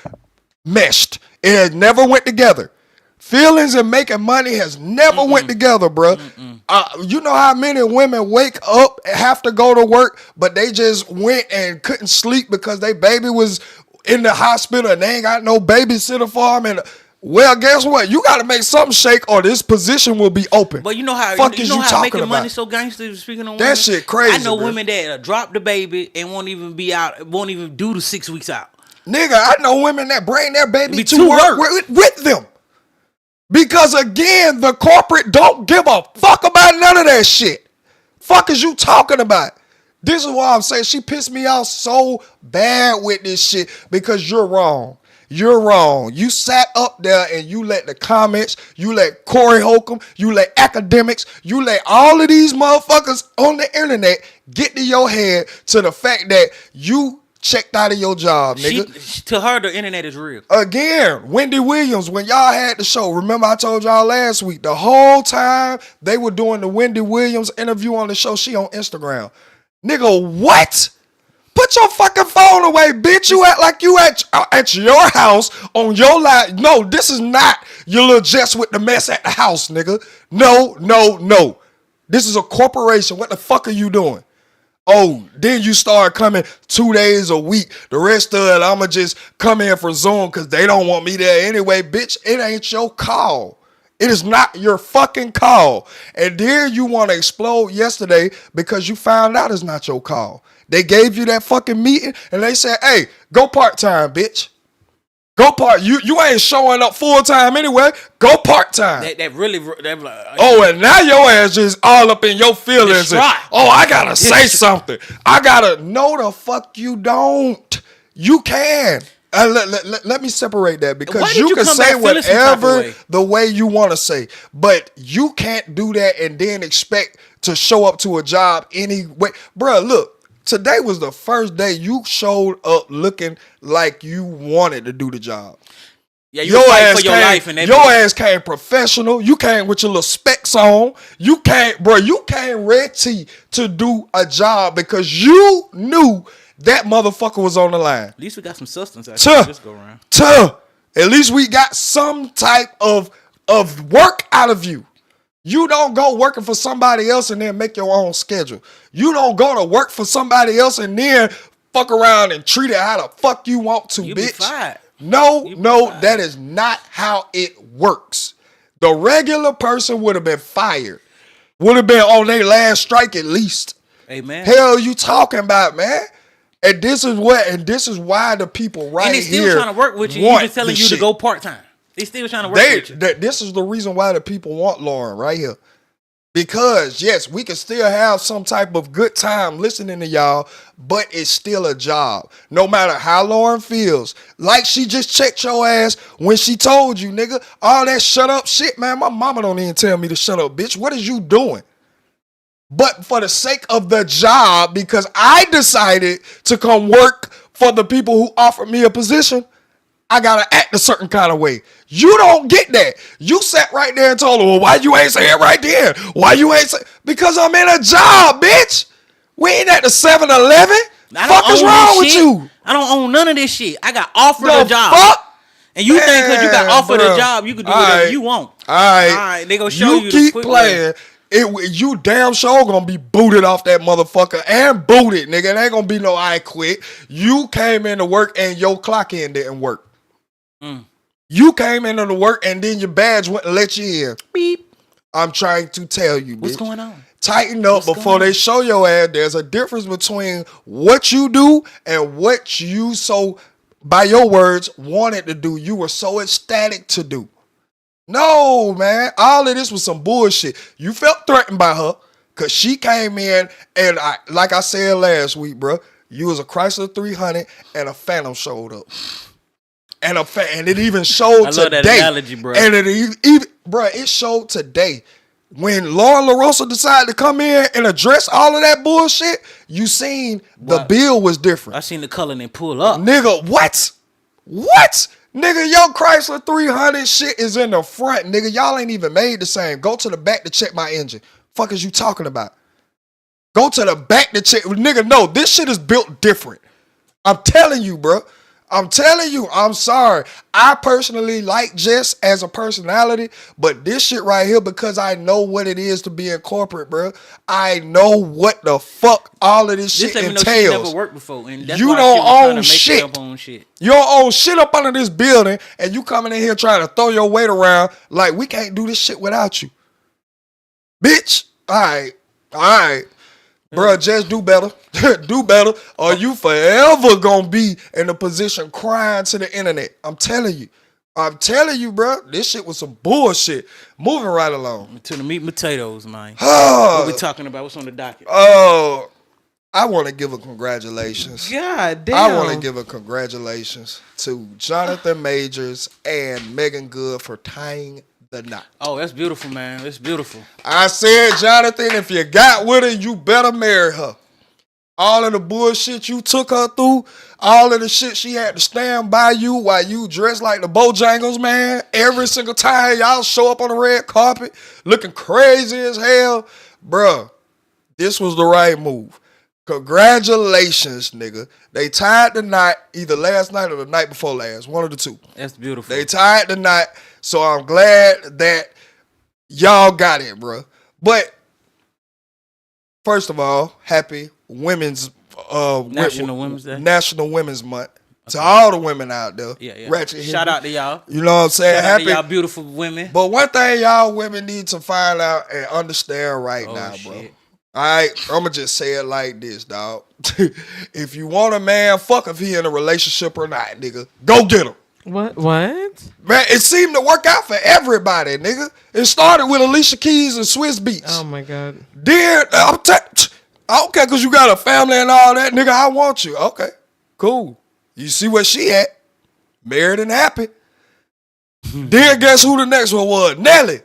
meshed. It has never went together. Feelings and making money has never went together, bro. You know how many women wake up, have to go to work, but they just went and couldn't sleep because their baby was in the hospital and they ain't got no babysitter for them. And well, guess what? You got to make something shake, or this position will be open. But you know how making money so gangster. Speaking of women, that shit crazy. I know bro. women that drop the baby and won't even do the 6 weeks out. Nigga, I know women that bring their baby to work with them. Because again, the corporate don't give a fuck about none of that shit. Fuck is you talking about? This is why I'm saying she pissed me off so bad with this shit, because you're wrong. You're wrong. You sat up there and you let the comments, you let Corey Holcomb, you let academics, you let all of these motherfuckers on the internet get to your head to the fact that you checked out of your job, nigga. To her, the internet is real. Again, Wendy Williams, when y'all had the show, remember I told y'all last week, the whole time they were doing the Wendy Williams interview on the show, she on Instagram. Nigga, what? Put your fucking phone away, bitch. You act like you at your house on your life. No, this is not your little Jess with the mess at the house, nigga. No. This is a corporation. What the fuck are you doing? Oh, then you start coming 2 days a week. The rest of it, I'ma just come in for Zoom because they don't want me there anyway. Bitch, it ain't your call. It is not your fucking call. And then you want to explode yesterday because you found out it's not your call. They gave you that fucking meeting and they said, hey, go part-time, bitch. Go part. You ain't showing up full-time anyway. Go part-time. And now your ass just all up in your feelings. And, I gotta say something. I gotta. No, the fuck you don't. You can. Let me separate that, because you can say whatever the way you want to say, but you can't do that and then expect to show up to a job anyway. Bruh, look. Today was the first day you showed up looking like you wanted to do the job. Yeah, you fight for your life and everything. Your ass came professional. You came with your little specs on. You came ready to do a job because you knew that motherfucker was on the line. At least we got some substance after this go around. At least we got some type of work out of you. You don't go working for somebody else and then make your own schedule. You don't go to work for somebody else and then fuck around and treat it how the fuck you want to, bitch. Be fired. No, that is not how it works. The regular person would have been fired. Would have been on their last strike at least. Amen. Hell you talking about, man? And this is why the people right here. And they still trying to work with you. You're just telling you to go part-time. They still trying to work with you. This is the reason why the people want Lauren right here. Because, yes, we can still have some type of good time listening to y'all, but it's still a job. No matter how Lauren feels. Like she just checked your ass when she told you, nigga, all that shut up shit, man. My mama don't even tell me to shut up, bitch. What is you doing? But for the sake of the job, because I decided to come work for the people who offered me a position, I gotta act a certain kind of way. You don't get that. You sat right there and told her, well, why you ain't say it right there? Why you ain't say? Because I'm in a job, bitch. We ain't at the 7-Eleven. Fuck is wrong with you? I don't own none of this shit. I got offered a job. Fuck? And you think because you got offered a job, you can do whatever you want. All right. They gonna show you. You keep playing. You damn sure gonna be booted off that motherfucker and booted, nigga. It ain't gonna be no I quit. You came into work and your clock in didn't work. You came into the work and then your badge went and let you in. Beep. I'm trying to tell you, bitch. What's going on? Tighten up before they show your ass. There's a difference between what you do and what you by your words, wanted to do. You were so ecstatic to do. No, man. All of this was some bullshit. You felt threatened by her because she came in and like I said last week, bro, you was a Chrysler 300 and a Phantom showed up. And it even showed today. I love that analogy, bro. And it showed today. When Lauren LaRosa decided to come in and address all of that bullshit, you seen the bill was different. I seen the color and pull up. Nigga, what? What? Nigga, your Chrysler 300 shit is in the front, nigga. Y'all ain't even made the same. Go to the back to check my engine. Fuck is you talking about? Go to the back to check. Nigga, no, this shit is built different. I'm telling you, bro. I'm telling you, I'm sorry. I personally like JESS as a personality, but this shit right here, because I know what it is to be in corporate, bro. I know what the fuck all of this shit entails. Never worked before, and that's you don't own shit. You don't own shit up under this building, and you coming in here trying to throw your weight around like we can't do this shit without you. Bitch. All right. Bro, just do better. Do better, or you forever gonna be in a position crying to the internet. I'm telling you, bro. This shit was some bullshit. Moving right along. To the meat and potatoes, man. What we talking about? What's on the docket? Oh, I want to give a congratulations. God damn. I want to give a congratulations to Jonathan Majors and Megan Good for tying the knot. Oh, that's beautiful, man. That's beautiful. I said, Jonathan, if you got with her, you better marry her. All of the bullshit you took her through, all of the shit she had to stand by you while you dressed like the Bojangles, man. Every single time y'all show up on the red carpet looking crazy as hell. Bruh, this was the right move. Congratulations, nigga. They tied the knot either last night or the night before last. One of the two. That's beautiful. They tied the knot, so I'm glad that y'all got it, bruh. But first of all, happy Women's National Women's Day. National Women's Month. Okay. To all the women out there. Yeah. Ratchet Shout out to y'all. You know what I'm saying? Shout out to y'all beautiful women. But one thing y'all women need to find out and understand right now, bro. All right, I'm gonna just say it like this, dog. If you want a man, fuck if he in a relationship or not, nigga. Go get him. What? Man, it seemed to work out for everybody, nigga. It started with Alicia Keys and Swiss Beats. Oh my God. Then I don't care because you got a family and all that, nigga. I want you. Okay, cool. You see where she at? Married and happy. Then guess who the next one was? Nelly.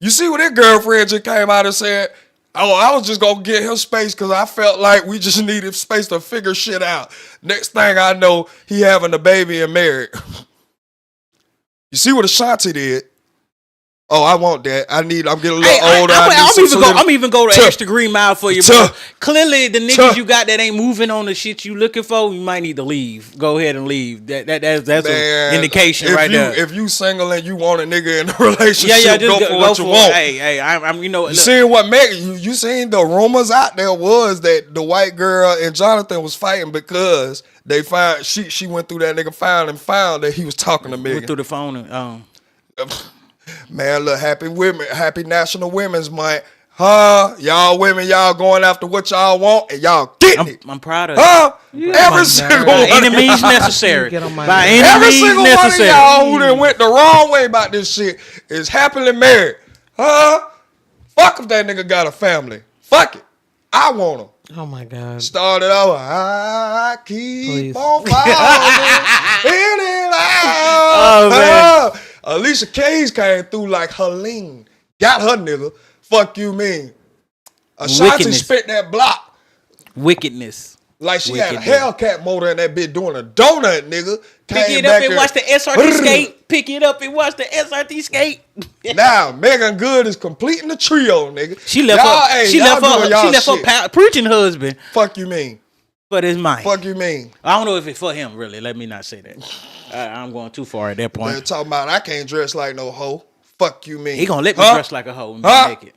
You see what that girlfriend just came out and said, oh, I was just going to get him space because I felt like we just needed space to figure shit out. Next thing I know, he having a baby and married. You see what Ashanti did? Oh, I want that. I'm getting a little older. I'm even go to extra green mile for you, bro. Clearly, the niggas you got that ain't moving on the shit you looking for, you might need to leave. Go ahead and leave. That's an indication right there. If you single and you want a nigga in a relationship, go for what you want. Hey, I'm you seen what Megan? You seen the rumors out there was that the white girl and Jonathan was fighting because they found she went through that nigga file and found that he was talking to Megan. Went through the phone and Man, look, happy National Women's Month. Y'all women, y'all going after what y'all want and y'all getting it. I'm proud of it. Every single one. Any means necessary. Every single one of y'all who done went the wrong way about this shit is happily married. Fuck if that nigga got a family. Fuck it. I want him. Oh my God. Started out, I keep on falling in and out. Oh, man. Alicia Keys came through like Helene. Got her nigga. Fuck you mean. Ashanti spit that block. Wickedness. Like she had a Hellcat motor in that bitch doing a donut, nigga. Pick it up and watch the SRT skate. Pick it up and watch the SRT skate. Now, Megan Good is completing the trio, nigga. She left her preaching husband. Fuck you mean. But it's mine. Fuck you mean. I don't know if it's for him, really. Let me not say that. I'm going too far at that point. They're talking about I can't dress like no hoe. Fuck you mean. He gonna let me dress like a hoe and be naked.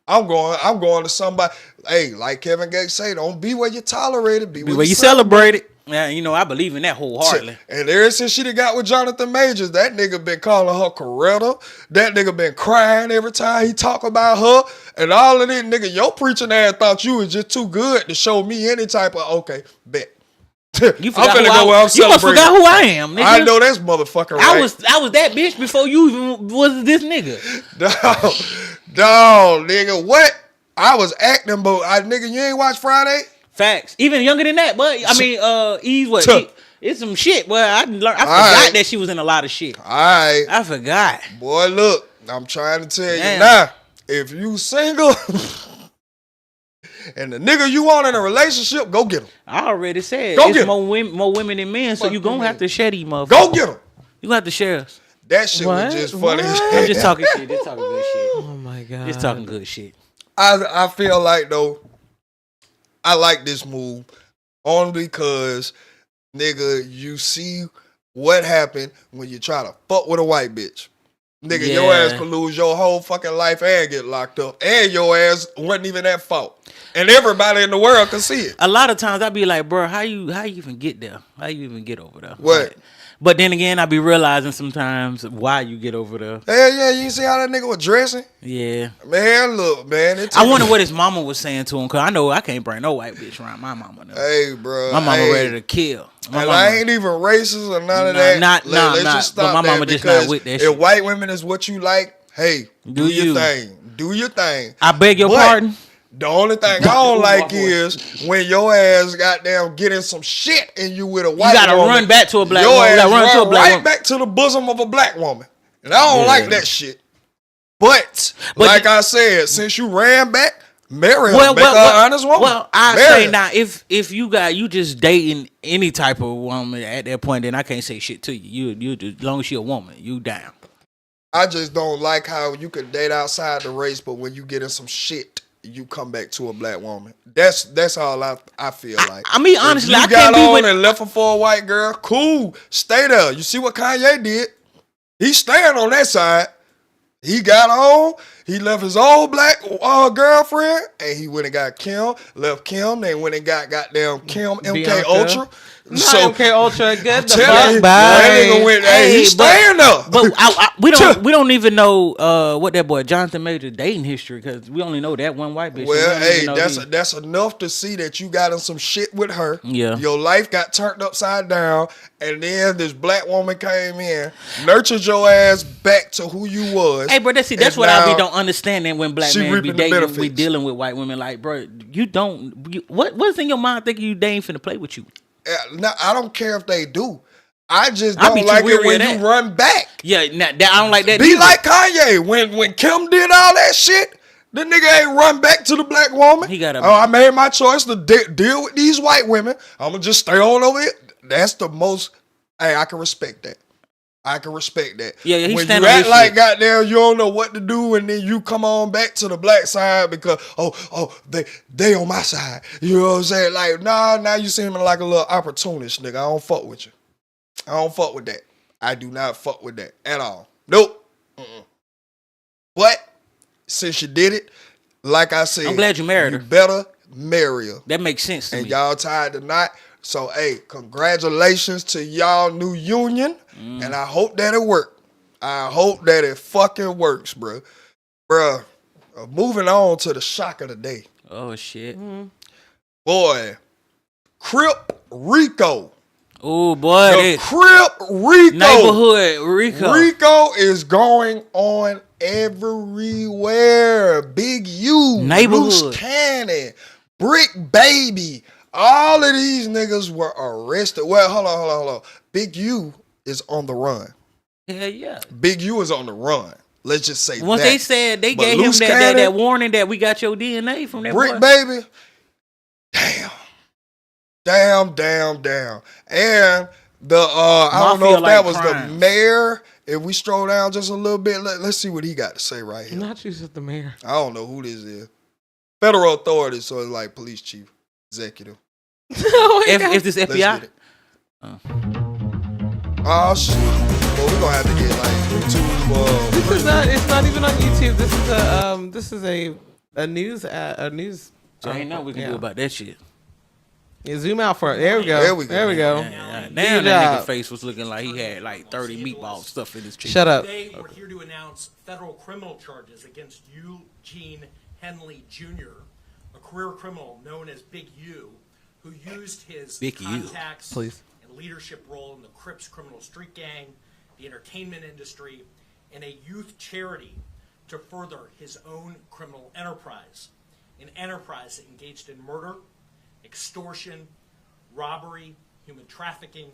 I'm going to somebody. Hey, like Kevin Gates say, don't be where you tolerate it. Be where you celebrate it. Yeah, you know, I believe in that wholeheartedly. And ever since she got with Jonathan Majors, that nigga been calling her Coretta. That nigga been crying every time he talk about her. And all of this, nigga, your preaching ass thought you was just too good to show me any type of, okay, bet. You forgot you must forgot who I am, nigga. I know that's motherfucker right. I was that bitch before you even was this nigga. Dog, nigga, what? I was acting, but nigga, you ain't watch Friday? Facts. Even younger than that, but I mean, Eve, it's some shit. But I forgot that she was in a lot of shit. Alright. I forgot. Boy, look, I'm trying to tell you now. If you single and the nigga you want in a relationship, go get him. I already said go get more women than men, so you gonna have to shed these motherfuckers. Go get him. You have to share us. That shit was just funny. I'm just talking shit. Just talking good shit. Oh my god. Just talking good shit. I feel like though, I like this move only because, nigga, you see what happened when you try to fuck with a white bitch. Nigga, your ass could lose your whole fucking life and get locked up. And your ass wasn't even at fault. And everybody in the world could see it. A lot of times I be like, bro, how you even get there? How you even get over there? What? But then again, I be realizing sometimes why you get over there. Hell yeah, you see how that nigga was dressing? Yeah. Man, look, man. I wonder what his mama was saying to him, because I know I can't bring no white bitch around my mama. No. Hey, bro. My mama ready to kill. I ain't even racist or none of that. Let's just stop but my mama just not with that shit. If white women is what you like, hey, do your thing. Do your thing. I beg your pardon. The only thing I don't like is when your ass goddamn getting some shit and you with a white woman. You gotta run back to a black woman. Your ass run right back to the bosom of a black woman. And I don't like that shit. But like I said, since you ran back, marry her. Make her an honest woman. Well, I say now, if you just dating any type of woman at that point, then I can't say shit to you. You as long as she a woman, you down. I just don't like how you can date outside the race, but when you get in some shit, you come back to a black woman. That's all I feel like. I mean, honestly, I can't be with and left her for a white girl. Cool, stay there. You see what Kanye did? He's staying on that side. He got on. He left his old black girlfriend, and he went and got Kim. Left Kim. They went and got goddamn Kim MK Ultra. So MK Ultra good. The fuck, he's staying up. But we don't even know what that boy Jonathan Major dating history, because we only know that one white bitch. Well, hey, that's enough to see that you got in some shit with her. Yeah, your life got turned upside down, and then this black woman came in, nurtured your ass back to who you was. Hey, bro, that's what I don't understand. And when black men be dating, we dealing with white women. Like, bro, what's in your mind thinking you dating finna play with you? No, I don't care if they do. I just don't like it when you run back. Yeah, I don't like that. Be like Kanye. When Kim did all that shit, the nigga ain't run back to the black woman. I made my choice to deal with these white women. I'm going to just stay on over it. That's the most... Hey, I can respect that. I can respect that. Yeah, when you act like goddamn you don't know what to do, and then you come on back to the black side because they on my side. You know what I'm saying? Like, now you seeming like a little opportunist, nigga. I don't fuck with you. I don't fuck with that. I do not fuck with that at all. Nope. But since you did it, like I said, I'm glad you married her. You better marry her. That makes sense to me. And y'all tied the knot. So, hey, congratulations to y'all new union, and I hope that it worked. I hope that it fucking works, bro. Bruh, moving on to the shock of the day. Oh, shit. Boy, Crip Rico. Oh, boy. The Crip Rico. Neighborhood Rico. Rico is going on everywhere. Big U. Neighborhood. Loose Cannon. BRICC Baby. All of these niggas were arrested. Well, hold on. Big U is on the run. Hell yeah. Big U is on the run. Let's just say once that. They said they gave him that warning that we got your DNA from that BRICC Baby. Damn. And the I don't know if that was the mayor. If we stroll down just a little bit, let's see what he got to say right here. Not you, just the mayor. I don't know who this is. Federal authorities, so it's like police chief, executive. If this FBI? Oh shit! Well, we're gonna have to get like YouTube. This is not. It's not even on YouTube. This is a news. So ain't nothing we can do about that shit. Yeah, zoom out for it. There we go. Yeah. Now that nigga face was looking like he had like 30 meatball stuff in his cheek. Shut up. Today we're here to announce federal criminal charges against Eugene Henley Jr., a career criminal known as Big U, who used his contacts and leadership role in the Crips criminal street gang, the entertainment industry, and a youth charity to further his own criminal enterprise, an enterprise that engaged in murder, extortion, robbery, human trafficking,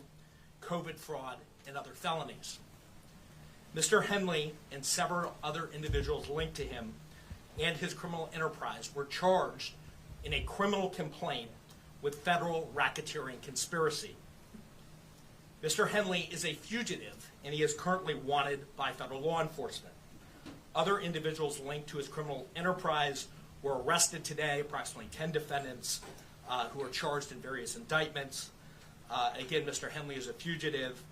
COVID fraud, and other felonies. Mr. Henley and several other individuals linked to him and his criminal enterprise were charged in a criminal complaint with federal racketeering conspiracy. Mr. Henley is a fugitive, and he is currently wanted by federal law enforcement. Other individuals linked to his criminal enterprise were arrested today, approximately 10 defendants who are charged in various indictments. Again, Mr. Henley is a fugitive.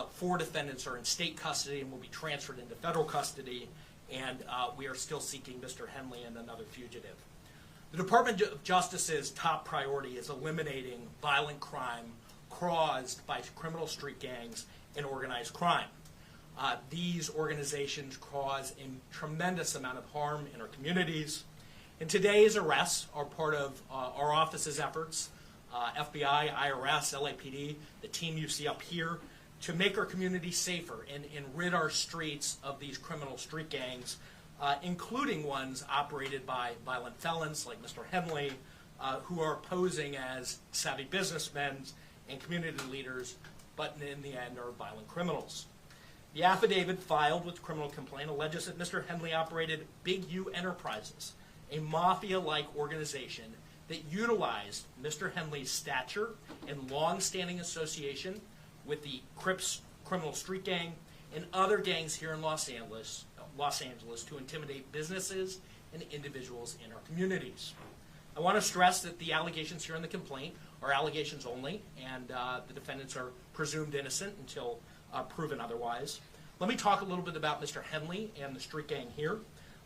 4 defendants are in state custody and will be transferred into federal custody, and we are still seeking Mr. Henley and another fugitive. The Department of Justice's top priority is eliminating violent crime caused by criminal street gangs and organized crime. These organizations cause a tremendous amount of harm in our communities. And today's arrests are part of our office's efforts, FBI, IRS, LAPD, the team you see up here, to make our community safer and rid our streets of these criminal street gangs, including ones operated by violent felons like Mr. Henley, who are posing as savvy businessmen and community leaders, but in the end are violent criminals. The affidavit filed with the criminal complaint alleges that Mr. Henley operated Big U Enterprises, a mafia-like organization that utilized Mr. Henley's stature and long-standing association with the Crips criminal street gang and other gangs here in Los Angeles to intimidate businesses and individuals in our communities. I want to stress that the allegations here in the complaint are allegations only, and the defendants are presumed innocent until proven otherwise. Let me talk a little bit about Mr. Henley and the street gang here.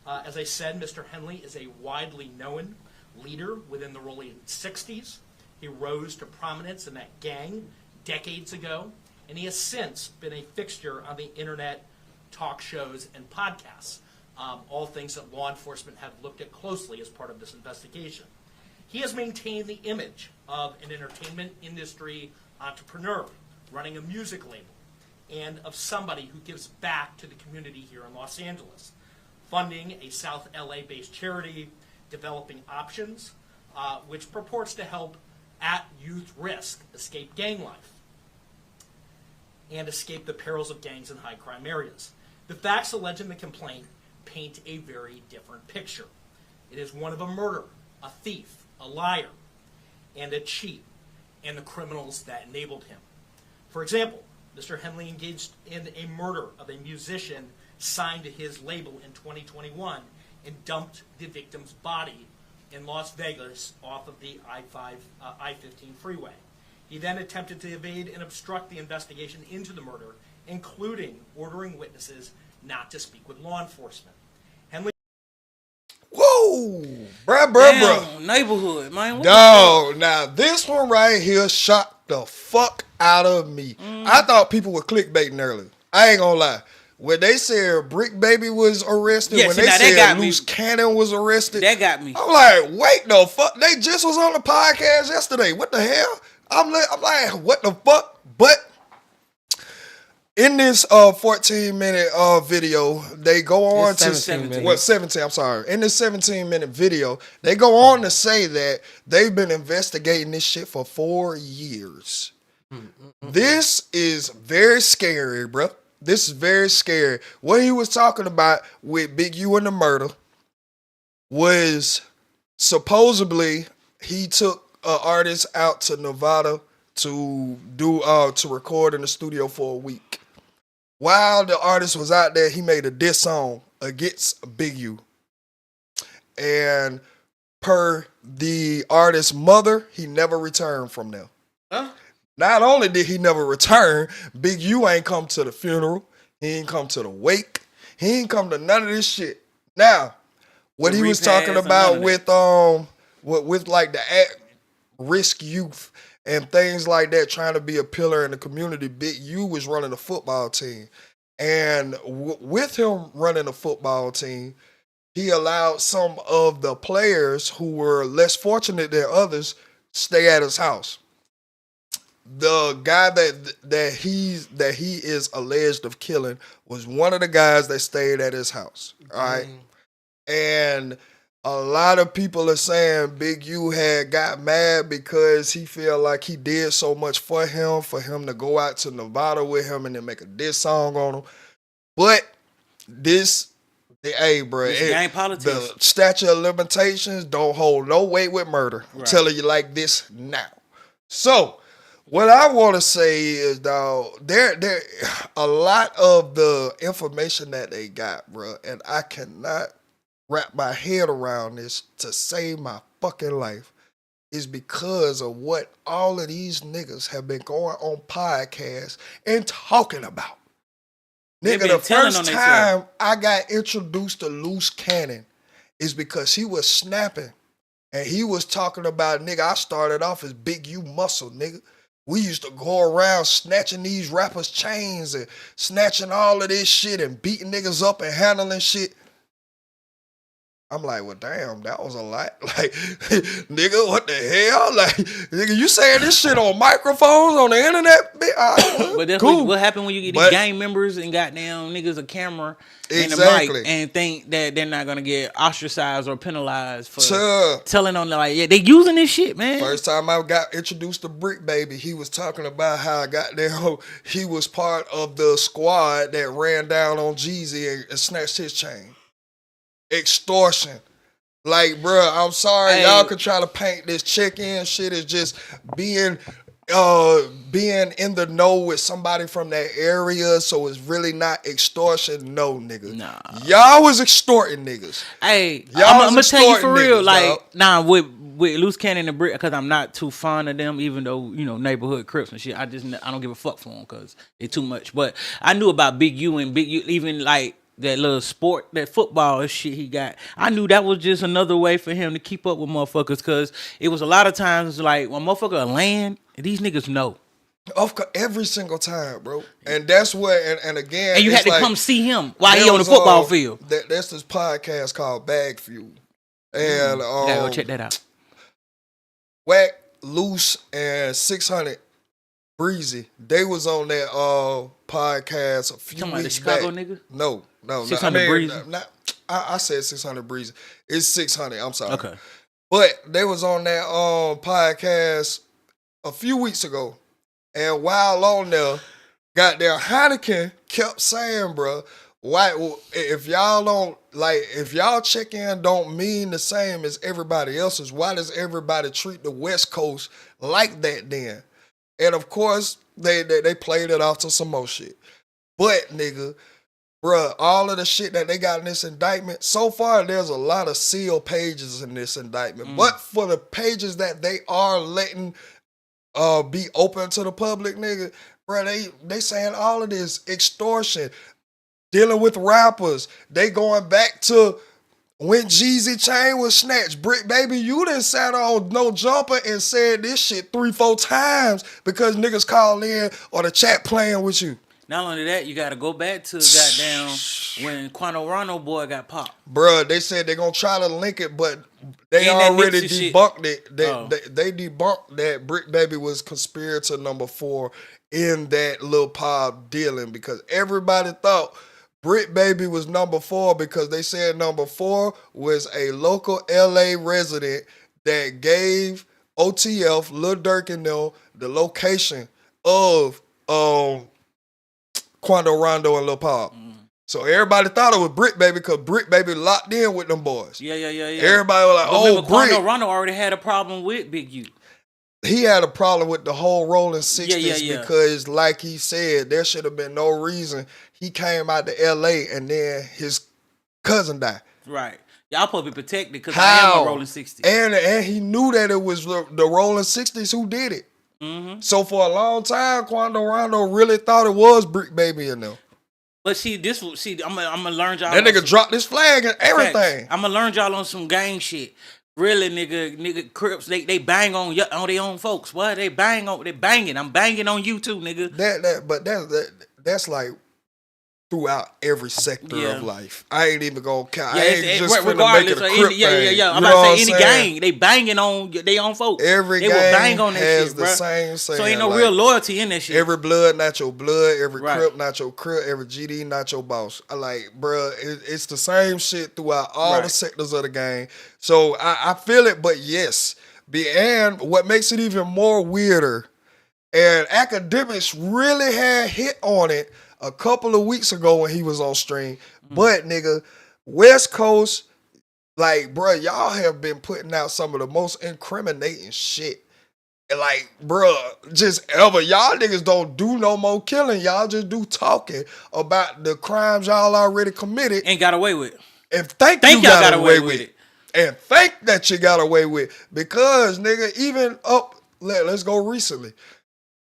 As I said, Mr. Henley is a widely known leader within the early 60s. He rose to prominence in that gang decades ago, and he has since been a fixture on the internet, talk shows, and podcasts, all things that law enforcement have looked at closely as part of this investigation. He has maintained the image of an entertainment industry entrepreneur running a music label and of somebody who gives back to the community here in Los Angeles, funding a South LA-based charity, developing options, which purports to help at-youth risk escape gang life and escape the perils of gangs in high-crime areas. The facts alleged in the complaint paint a very different picture. It is one of a murderer, a thief, a liar, and a cheat, and the criminals that enabled him. For example, Mr. Henley engaged in a murder of a musician signed to his label in 2021 and dumped the victim's body in Las Vegas off of the I-15 freeway. He then attempted to evade and obstruct the investigation into the murder, including ordering witnesses not to speak with law enforcement. Henley. Whoa, bruh. Neighborhood, man. Dog, now this one right here shocked the fuck out of me. I thought people were clickbaiting earlier. I ain't gonna lie. When they said BRICC Baby was arrested, when they said LUCE Cannon was arrested, that got me. I'm like, wait the fuck? They just was on the podcast yesterday. What the hell? I'm like, what the fuck? But in this 14-minute video, they go on to 17. I'm sorry. In this 17-minute video, they go on to say that they've been investigating this shit for 4 years. This is very scary, bro. This is very scary. What he was talking about with Big U and the murder was supposedly he took an artist out to Nevada to record in the studio for a week. While the artist was out there, he made a diss song against Big U. And per the artist's mother, he never returned from there. Huh? Not only did he never return, Big U ain't come to the funeral. He ain't come to the wake. He ain't come to none of this shit. Now, what he was talking about with like the at-risk youth and things like that, trying to be a pillar in the community, Big U was running a football team. And with him running a football team, he allowed some of the players who were less fortunate than others stay at his house. The guy that he is alleged of killing was one of the guys that stayed at his house. All right. And a lot of people are saying Big U had got mad because he felt like he did so much for him to go out to Nevada with him and then make a diss song on him. But hey, bro, the statute of limitations don't hold no weight with murder. I'm telling you like this now. So, What I want to say is, dog, there a lot of the information that they got, bro, and I cannot wrap my head around this to save my fucking life, is because of what all of these niggas have been going on podcasts and talking about. Nigga, the first time I got introduced to Loose Cannon is because he was snapping and he was talking about, nigga, I started off as Big U Muscle, nigga. We used to go around snatching these rappers' chains and snatching all of this shit and beating niggas up and handling shit. I'm like, well, damn, that was a lot. Like, nigga, what the hell? Like, nigga, you saying this shit on microphones on the internet? But that's cool. What happened when you get these gang members and goddamn niggas a camera and a mic and think that they're not gonna get ostracized or penalized for telling on like, yeah, they using this shit, man. First time I got introduced to BRICC, baby, he was talking about how I got there. He was part of the squad that ran down on Jeezy and snatched his chain. Extortion. Like, bro, I'm sorry, y'all could try to paint this check-in shit as just being in the know with somebody from that area, so it's really not extortion. No, nigga. Nah. Y'all was extorting niggas. Hey, I'm gonna tell you for real, like, nah, with Loose Cannon and BRICC, because I'm not too fond of them, even though, you know, neighborhood Crips and shit, I don't give a fuck for them because they too much. But I knew about Big U and Big U, even like that little sport, that football shit he got. I knew that was just another way for him to keep up with motherfuckers, because it was a lot of times like when motherfucker land, these niggas know. Every single time, bro. And that's what, and again, and you had to come see him while he on the football field. That's this podcast called Bag Fuel. And yeah, go check that out. Wack, Loose, and 600 Breezy, they was on that podcast a few weeks back. Chicago nigga? No. 600 Breezy? I said 600 Breezy. It's 600, I'm sorry. Okay. But they was on that podcast a few weeks ago. And while on there, goddamn Heineken kept saying, bro, why, if y'all check-in don't mean the same as everybody else's, why does everybody treat the West Coast like that then? And of course, they played it off to some more shit. But, nigga, bruh, all of the shit that they got in this indictment, so far there's a lot of sealed pages in this indictment. But for the pages that they are letting be open to the public, nigga, bruh, they saying all of this extortion, dealing with rappers. They going back to when Jeezy chain was snatched. BRICC, baby, you done sat on No Jumper and said this shit 3-4 times because niggas call in or the chat playing with you. Not only that, you got to go back to goddamn when Quando Rondo boy got popped. Bruh, they said they're going to try to link it, but they already debunked it. They debunked that BRICC Baby was conspirator number 4 in that Lil Pop dealing, because everybody thought BRICC Baby was number 4 because they said number 4 was a local LA resident that gave OTF, Lil Durk and them, the location of Quando Rondo and Lil Pop. So everybody thought it was BRICC Baby because BRICC Baby locked in with them boys. Yeah. Everybody was like, Quando Rondo already had a problem with Big U. He had a problem with the whole Rolling 60s because, like he said, there should have been no reason. He came out to LA and then his cousin died. Right. Y'all supposed to be protected because I am a Rolling 60s. And he knew that it was the Rolling 60s who did it. Mm-hmm. So for a long time, Quando Rondo really thought it was BRICC Baby in them. But see, I'm gonna learn y'all. That nigga dropped his flag and everything. I'm gonna learn y'all on some gang shit. Really, nigga, Crips, they bang on their own folks. What they banging? I'm banging on you too, nigga. That's like throughout every sector of life. I ain't even gonna count. I ain't just finna make it a Crip thing. I'm about to say any gang, they banging on their own folks. Every gang will bang on that has shit, the same saying. So ain't no real loyalty in that shit. Every blood not your blood. Every Crip not your Crip. Every GD not your boss. I like, bruh, it's the same shit throughout all the sectors of the gang. So I feel it, but yes. And what makes it even more weirder, and Academics really had hit on it a couple of weeks ago when he was on stream. But nigga, West Coast, like, bro, y'all have been putting out some of the most incriminating shit Like, bruh, just ever. Y'all niggas don't do no more killing. Y'all just do talking about the crimes y'all already committed. And got away with. And think you got away with it. And think that you got away with. Because, nigga, even let's go recently.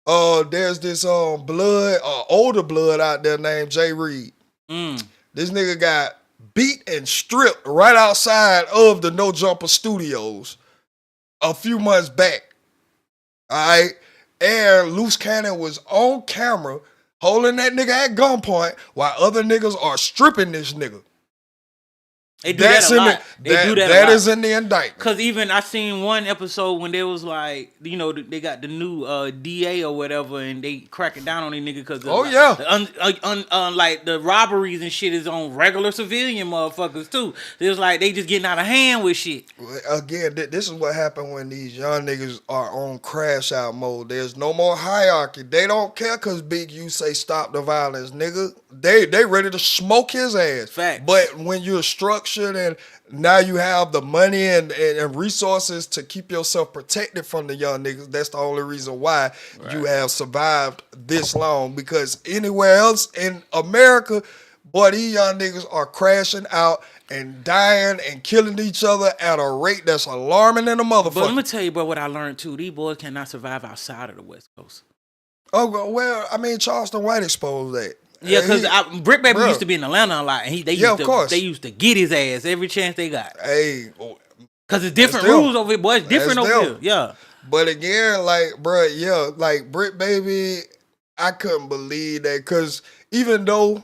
There's this older blood out there named Jay Reed. This nigga got beat and stripped right outside of the No Jumper Studios a few months back. All right, and Loose Cannon was on camera holding that nigga at gunpoint while other niggas are stripping this nigga. They do that a lot. That is in the indictment. Cause even I seen one episode when there was like, you know, they got the new DA or whatever, and they cracking down on these niggas because like the robberies and shit is on regular civilian motherfuckers too. It's like they just getting out of hand with shit. Again, this is what happened when these young niggas are on crash out mode. There's no more hierarchy. They don't care because Big U say stop the violence, nigga. They ready to smoke his ass. Fact. But when you're structured and now you have the money and resources to keep yourself protected from the young niggas, that's the only reason why you have survived this long. Because anywhere else in America, boy, these young niggas are crashing out and dying and killing each other at a rate that's alarming in a motherfucker. But let me tell you, bro, what I learned too. These boys cannot survive outside of the West Coast. Oh, well, I mean, Charleston White exposed that. Yeah, because BRICC Baby used to be in Atlanta a lot, and they used to get his ass every chance they got. Hey, because it's different rules over here, boy. It's different over here. Yeah. But again, like, bro, like BRICC Baby, I couldn't believe that, because even though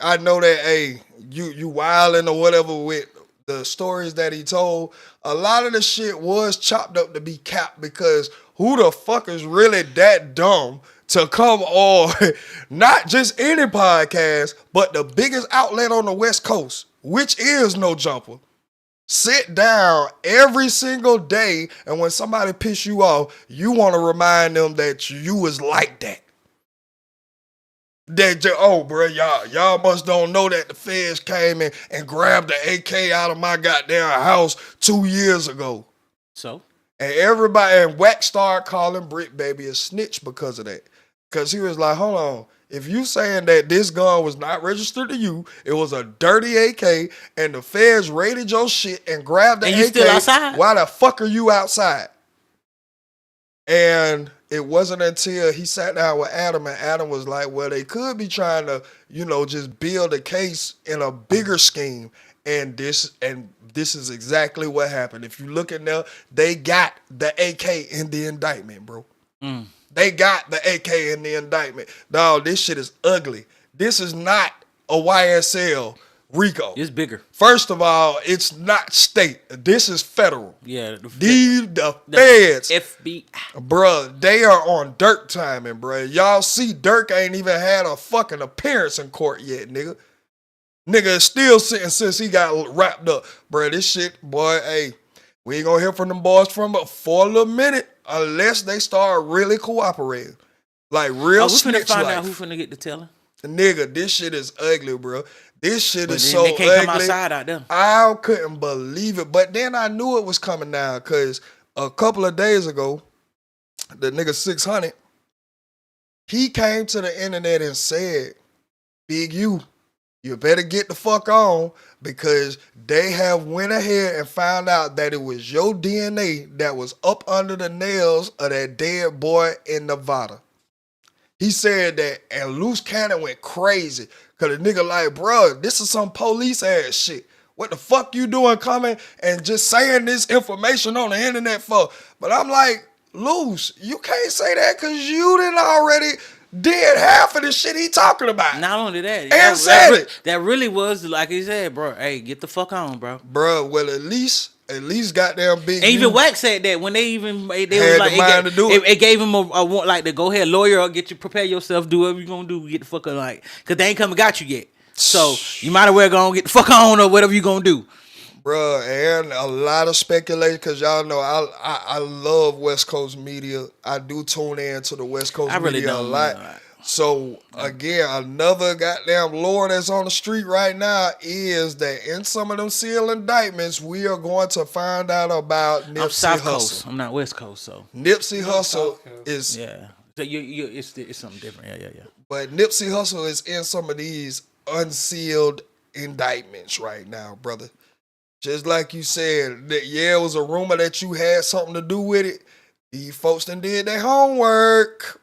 I know that, hey, you wilding or whatever with the stories that he told, a lot of the shit was chopped up to be capped, because who the fuck is really that dumb to come on not just any podcast, but the biggest outlet on the West Coast, which is No Jumper, sit down every single day, and when somebody piss you off, you want to remind them that you was like that. Oh, bro, y'all must don't know that the feds came in and grabbed the AK out of my goddamn house 2 years ago. So? And everybody, and Wack started calling BRICC Baby a snitch because of that. Because he was like, hold on, if you saying that this gun was not registered to you, it was a dirty AK, and the feds raided your shit and grabbed the AK, still outside? Why the fuck are you outside? And it wasn't until he sat down with Adam, and Adam was like, well, they could be trying to, just build a case in a bigger scheme. And this is exactly what happened. If you look at now, they got the AK in the indictment, bro. They got the AK in the indictment. Dog, this shit is ugly. This is not a YSL RICO. It's bigger. First of all, it's not state. This is federal. Yeah. The feds. FBI. Bruh, they are on Dirk timing, bruh. Y'all see Dirk ain't even had a fucking appearance in court yet, nigga. Nigga is still sitting since he got wrapped up. Bruh, this shit, boy, hey, we ain't gonna hear from them boys for a little minute unless they start really cooperating. Like real snitch life. We finna find out who finna get the telling. Nigga, this shit is ugly, bro. This shit is so ugly. They can't come outside out there. I couldn't believe it. But then I knew it was coming down, because a couple of days ago, the nigga 600, he came to the internet and said, Big U, you better get the fuck on, because they have went ahead and found out that it was your DNA that was up under the nails of that dead boy in Nevada. He said that, and Loose Cannon went crazy, because the nigga like, bro, this is some police ass shit. What the fuck you doing coming and just saying this information on the internet for? But I'm like, Loose, you can't say that, because you didn't already did half of the shit he talking about. Not only that, and said it. That really was, like he said, bro, hey, get the fuck on, bro. Bro, well, at least goddamn Big. And even Wack said that when they was like, it gave him a like to go ahead, lawyer, or prepare yourself, do whatever you gonna do, get the fuck on, like, because they ain't come and got you yet. So you might as well go and get the fuck on or whatever you gonna do. Bruh, and a lot of speculation, because y'all know I love West Coast media. I do tune in to the West Coast media a lot. So again, another goddamn lore that's on the street right now is that in some of them sealed indictments, we are going to find out about Nipsey I'm South Hussle. Coast. I'm not West Coast, so Nipsey Hussle is So it's something different. Yeah. But Nipsey Hussle is in some of these unsealed indictments right now, brother. Just like you said, that it was a rumor that you had something to do with it. These folks done did their homework.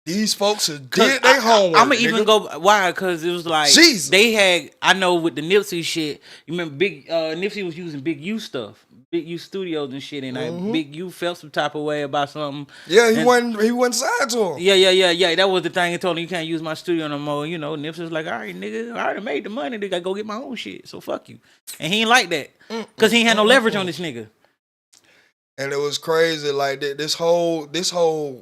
These folks did their homework. I'm gonna even go why, because it was like Jesus. They had. I know with the Nipsey shit. You remember Big Nipsey was using Big U stuff, Big U Studios and shit, and like Big U felt some type of way about something. Yeah, he wasn't signed to him. Yeah. That was the thing. He told him you can't use my studio no more. You know, Nipsey was like, all right, nigga, I already made the money. Nigga, I go get my own shit. So fuck you. And he ain't like that because he ain't had no leverage on this nigga. And it was crazy, like this whole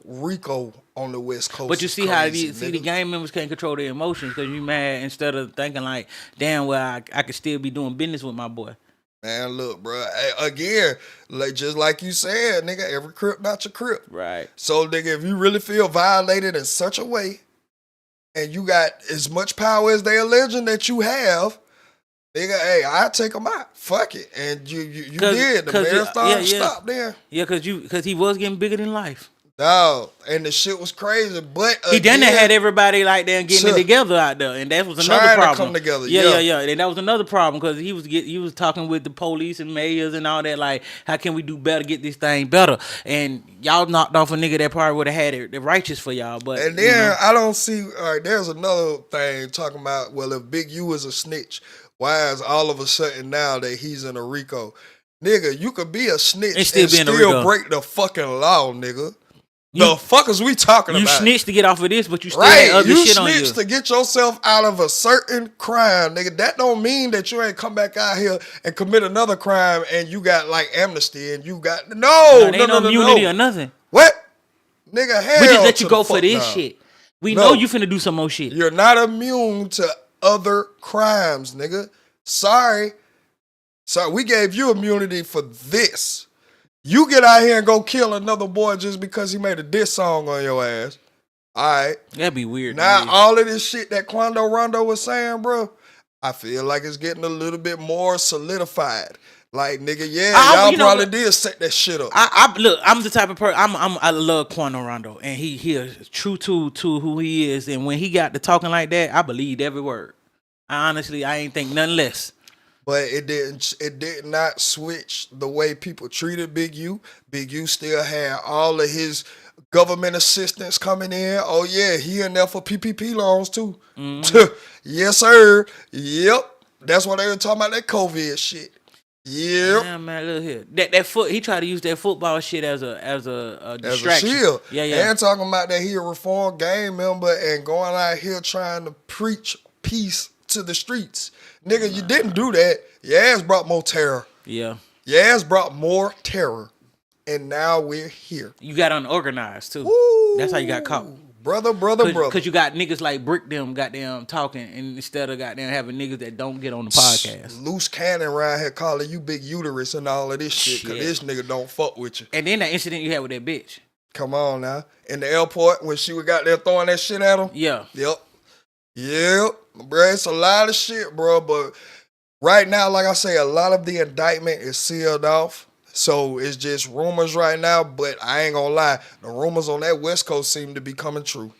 RICO on the West Coast. But you see how the gang members can't control their emotions because you mad instead of thinking like, damn, well, I could still be doing business with my boy. Man, look, bro. Again, like just like you said, nigga, every crip not your crip. Right. So, nigga, if you really feel violated in such a way, and you got as much power as they alleging that you have, nigga, hey, I take them out. Fuck it. And you did. The marathon stopped there. Yeah, because he was getting bigger than life. No, and the shit was crazy. But he done had everybody like there getting it together out there, and that was another problem. To come together. Yeah. And that was another problem because he was talking with the police and mayors and all that. Like, how can we do better, get this thing better? And y'all knocked off a nigga that probably would have had it righteous for y'all. But and then I don't see. All right, there's another thing talking about. Well, if Big U is a snitch, why is all of a sudden now that he's in a RICO? Nigga, you could be a snitch and still break the fucking law, nigga. The fuck is we talking about? You snitched to get off of this, but you still had other shit on you. You snitched to get yourself out of a certain crime, nigga. That don't mean that you ain't come back out here and commit another crime and you got like amnesty and you got no immunity or nothing. What? Nigga, hell we just let you go for this shit. We know you finna do some more shit. You're not immune to other crimes, nigga. Sorry, we gave you immunity for this. You get out here and go kill another boy just because he made a diss song on your ass. All right. That'd be weird. Now, all of this shit that Quando Rondo was saying, bro, I feel like it's getting a little bit more solidified. Like, nigga, y'all probably did set that shit up. Look, I'm the type of person, I love Quando Rondo, and he is true to who he is, and when he got to talking like that, I believed every word. I ain't think nothing less. But it did not switch the way people treated Big U. Big U still had all of his government assistance coming in. Oh yeah, he in there for PPP loans too. Mm-hmm. Yes, sir. Yep. That's why they were talking about that COVID shit. Yep. Yeah, man, look here. That foot, he tried to use that football shit as a distraction. As a shield. Yeah. And talking about that he a reformed gang member and going out here trying to preach peace to the streets. Nigga, you didn't do that. Your ass brought more terror. Yeah. Your ass brought more terror. And now we're here. You got unorganized, too. Woo. That's how you got caught. Brother. Because you got niggas like BRICC them goddamn talking, and instead of goddamn having niggas that don't get on the podcast. Loose cannon around here calling you big uterus and all of this shit, because this nigga don't fuck with you. And then that incident you had with that bitch. Come on now. In the airport when she was got there throwing that shit at him? Yeah. Yep. Bro, it's a lot of shit, bro. But right now, like I say, a lot of the indictment is sealed off. So it's just rumors right now. But I ain't gonna lie, the rumors on that West Coast seem to be coming true.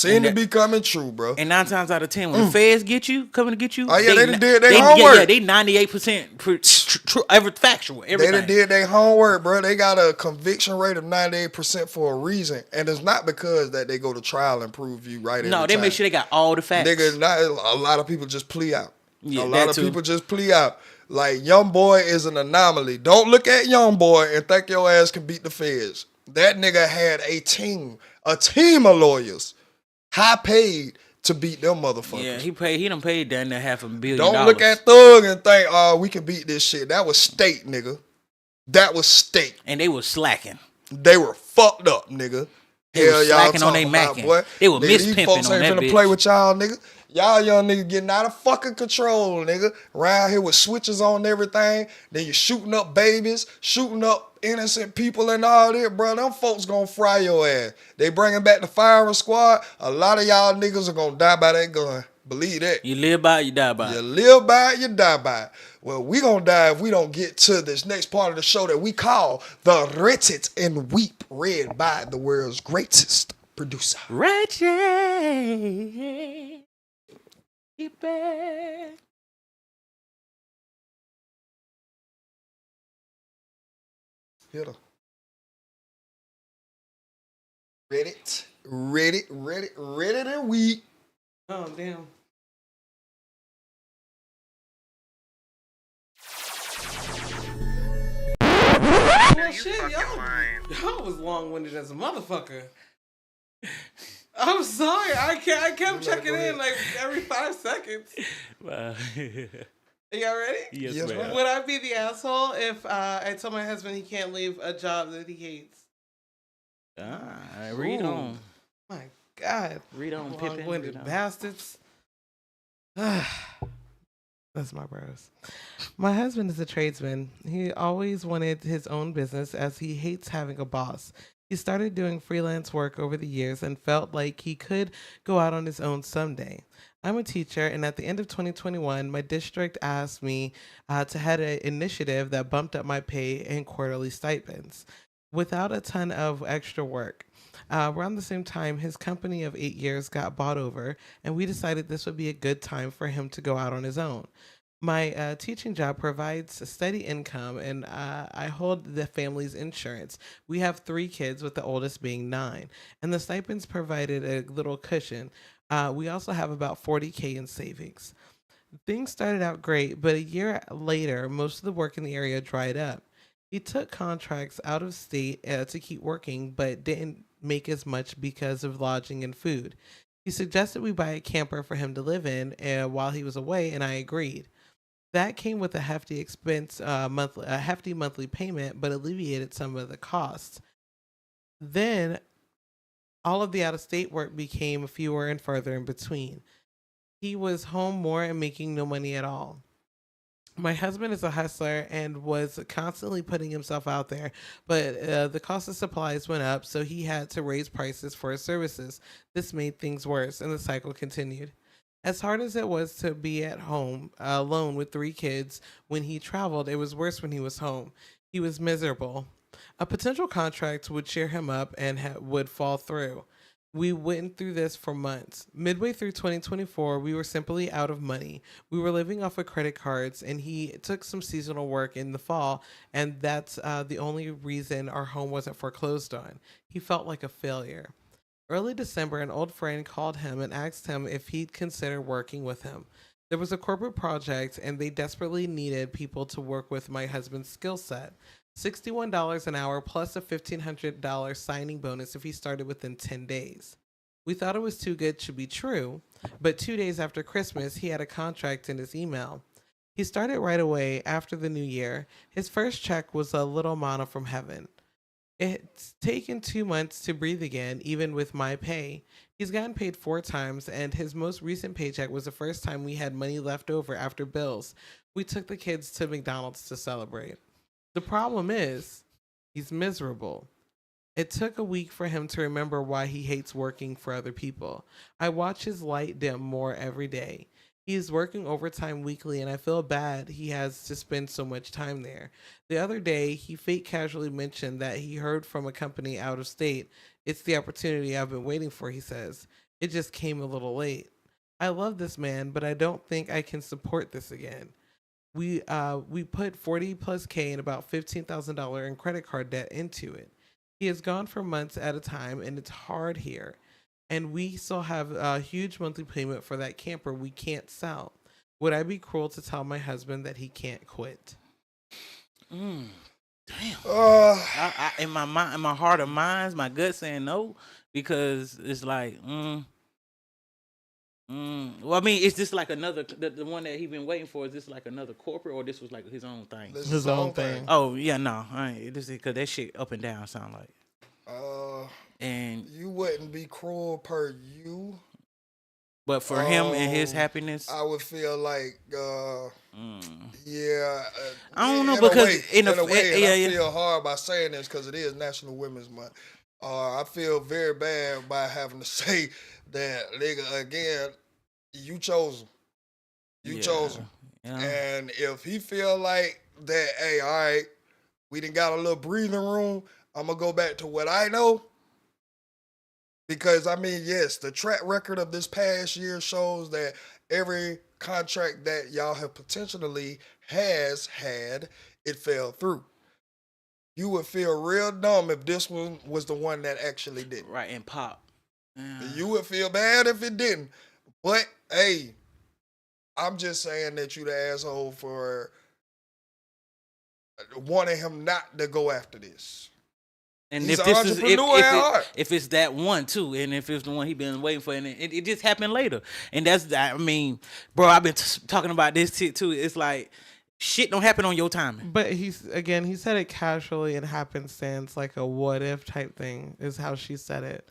Be coming true, bro. And 9 times out of 10, when the feds coming to get you. Oh, yeah, they did their homework. Yeah, they 98% factual. Everything. They did their homework, bro. They got a conviction rate of 98% for a reason. And it's not because that they go to trial and prove you right. No, they make sure they got all the facts. Nigga, a lot of people just plea out. Yeah, a lot of people just plea out. Like, Young Boy is an anomaly. Don't look at Young Boy and think your ass can beat the feds. That nigga had a team of lawyers. High paid to beat them motherfuckers. Yeah, he done paid down there $500 million. Don't look at Thug and think, oh, we can beat this shit. That was state, nigga. That was state. And they was slacking. They were fucked up, nigga. They were slacking on they macking. Boy. They were mispimping on that bitch. These folks ain't finna play with y'all, nigga. Y'all young niggas getting out of fucking control, nigga. Around here with switches on everything. Then you're shooting up babies, shooting up innocent people and all that, bro, them folks gonna fry your ass. They bringing back the firing squad. A lot of y'all niggas are gonna die by that gun. Believe that. You live by it, you die by it. You live by it, you die by it. Well, we gonna die if we don't get to this next part of the show that we call The Wretched and Weep, read by the world's greatest producer. Wretched. Get back. Hit her. Ready to weep. Oh, damn. Well, shit, y'all was long-winded as a motherfucker. I'm sorry. I kept checking in like every 5 seconds. Wow. Y'all ready? Yes, ma'am. Would I be the asshole if I tell my husband he can't leave a job that he hates? Read on. My God. Read on, Pippin. Long-winded bastards. That's my bros. My husband is a tradesman. He always wanted his own business as he hates having a boss. He started doing freelance work over the years and felt like he could go out on his own someday. I'm a teacher, and at the end of 2021, my district asked me to head an initiative that bumped up my pay and quarterly stipends without a ton of extra work. Around the same time, his company of 8 years got bought over, and we decided this would be a good time for him to go out on his own. My teaching job provides a steady income, and I hold the family's insurance. We have 3 kids, with the oldest being 9, and the stipends provided a little cushion. We also have about $40K in savings. Things started out great, but a year later, most of the work in the area dried up. He took contracts out of state to keep working, but didn't make as much because of lodging and food. He suggested we buy a camper for him to live in while he was away, and I agreed. That came with a hefty monthly payment, but alleviated some of the costs. Then, all of the out-of-state work became fewer and further in between. He was home more and making no money at all. My husband is a hustler and was constantly putting himself out there, but the cost of supplies went up, so he had to raise prices for his services. This made things worse, and the cycle continued. As hard as it was to be at home alone with 3 kids when he traveled, it was worse when he was home. He was miserable. A potential contract would cheer him up and would fall through. We went through this for months. Midway through 2024, we were simply out of money. We were living off of credit cards, and he took some seasonal work in the fall, and that's the only reason our home wasn't foreclosed on. He felt like a failure. Early December, an old friend called him and asked him if he'd consider working with him. There was a corporate project, and they desperately needed people to work with my husband's skill set. $61 an hour plus a $1,500 signing bonus if he started within 10 days. We thought it was too good to be true, but 2 days after Christmas, he had a contract in his email. He started right away after the new year. His first check was a little manna from heaven. It's taken 2 months to breathe again, even with my pay. He's gotten paid 4 times, and his most recent paycheck was the first time we had money left over after bills. We took the kids to McDonald's to celebrate. The problem is, he's miserable. It took a week for him to remember why he hates working for other people. I watch his light dim more every day. He is working overtime weekly, and I feel bad he has to spend so much time there. The other day, he fake casually mentioned that he heard from a company out of state. It's the opportunity I've been waiting for, he says. It just came a little late. I love this man, but I don't think I can support this again. We put 40 plus K and about $15,000 in credit card debt into it. He has gone for months at a time, and it's hard here. And we still have a huge monthly payment for that camper we can't sell. Would I be cruel to tell my husband that he can't quit? Damn. In my heart of minds, my gut saying no, because it's like, well, I mean, is this like another, the one that he been waiting for, is this like another corporate, or this was like his own thing? This is his own thing. Oh, yeah, no. This is because that shit up and down sound like. And you wouldn't be cruel per you. But for him and his happiness, I would feel like, yeah. I don't know, because in a way, I feel hard by saying this because it is National Women's Month. I feel very bad by having to say that, nigga, again, you chose him. You chose him. Yeah. And if he feel like that, hey, all right, we done got a little breathing room, I'm going to go back to what I know. Because, I mean, yes, the track record of this past year shows that every contract that y'all have potentially has had, it fell through. You would feel real dumb if this one was the one that actually did. Right, and pop. Yeah. You would feel bad if it didn't. But, hey, I'm just saying that you the asshole for wanting him not to go after this. And he's if an this is if it's that one too, and if it's the one he been waiting for, and it just happened later, and that's, I mean, bro, I've been talking about this too. It's like shit don't happen on your timing. But he said it casually and happenstance, like a what if type thing is how she said it.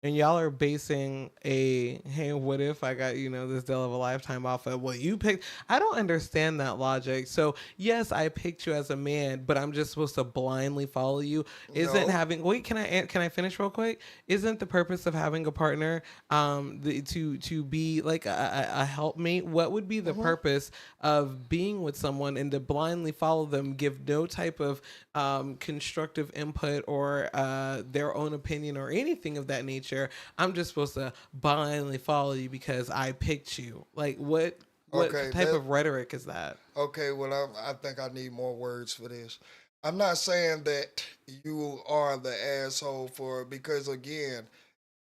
And y'all are basing hey, what if I got, this deal of a lifetime off of what you picked? I don't understand that logic. So, yes, I picked you as a man, but I'm just supposed to blindly follow you. Isn't having... Wait, can I finish real quick? Isn't the purpose of having a partner to be like a helpmate? What would be the purpose of being with someone and to blindly follow them, give no type of constructive input or their own opinion or anything of that nature? I'm just supposed to blindly follow you because I picked you. Like, what type of rhetoric is that? Okay, well, I think I need more words for this. I'm not saying that you are the asshole for it, because, again,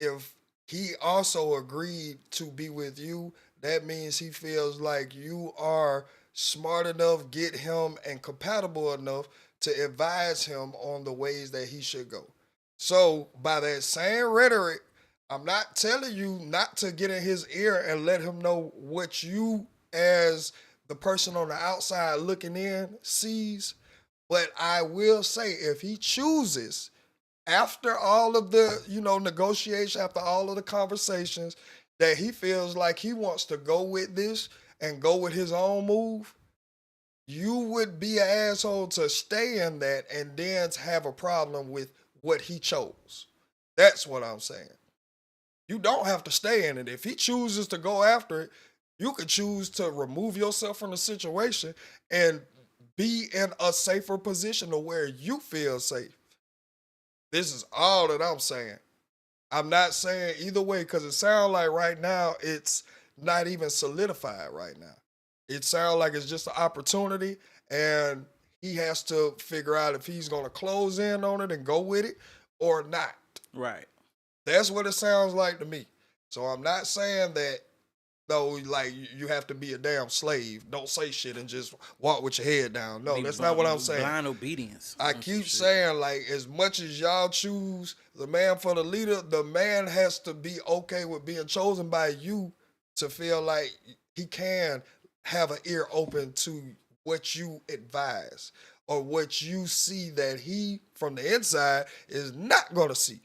if he also agreed to be with you, that means he feels like you are smart enough, get him, and compatible enough to advise him on the ways that he should go. So, by that same rhetoric, I'm not telling you not to get in his ear and let him know what you, as the person on the outside looking in, sees. But I will say, if he chooses, after all of the, negotiation, after all of the conversations, that he feels like he wants to go with this and go with his own move, you would be an asshole to stay in that and then have a problem with what he chose. That's what I'm saying. You don't have to stay in it. If he chooses to go after it, you could choose to remove yourself from the situation and be in a safer position to where you feel safe. This is all that I'm saying. I'm not saying either way, because it sounds like right now it's not even solidified right now. It sounds like it's just an opportunity, and he has to figure out if he's going to close in on it and go with it or not. Right. That's what it sounds like to me. So I'm not saying that, no, like, you have to be a damn slave. Don't say shit and just walk with your head down. No, that's not what I'm saying. Blind obedience. I keep saying, like, as much as y'all choose the man for the leader, the man has to be okay with being chosen by you to feel like he can have an ear open to what you advise or what you see that he, from the inside, is not going to see.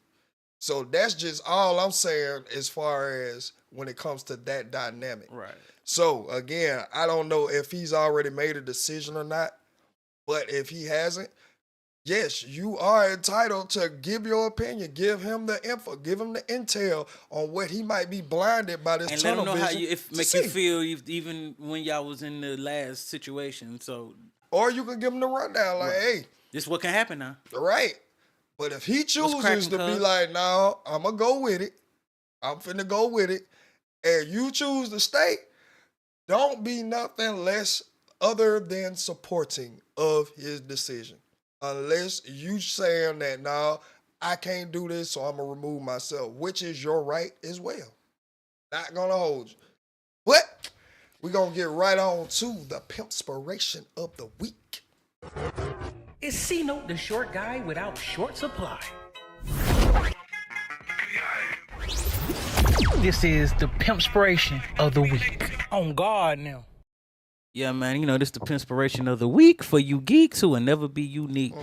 So that's just all I'm saying as far as when it comes to that dynamic. Right. So, again, I don't know if he's already made a decision or not, but if he hasn't, yes, you are entitled to give your opinion, give him the info, give him the intel on what he might be blinded by this tunnel vision. And let him know how make you feel even when y'all was in the last situation. So, or you can give him the rundown, like, hey, this is what can happen now. Right. But if he chooses to be like, no, I'm going to go with it, I'm finna go with it, and you choose to stay, don't be nothing less other than supporting of his decision. Unless you saying that, no, I can't do this, so I'm going to remove myself, which is your right as well. Not going to hold you. But we're going to get right on to the Pimpspiration of the week. Is C-Note the short guy without short supply? This is the Pimpspiration of the week. On guard now. Yeah, man, you know, this the inspiration of the week for you geeks who will never be unique.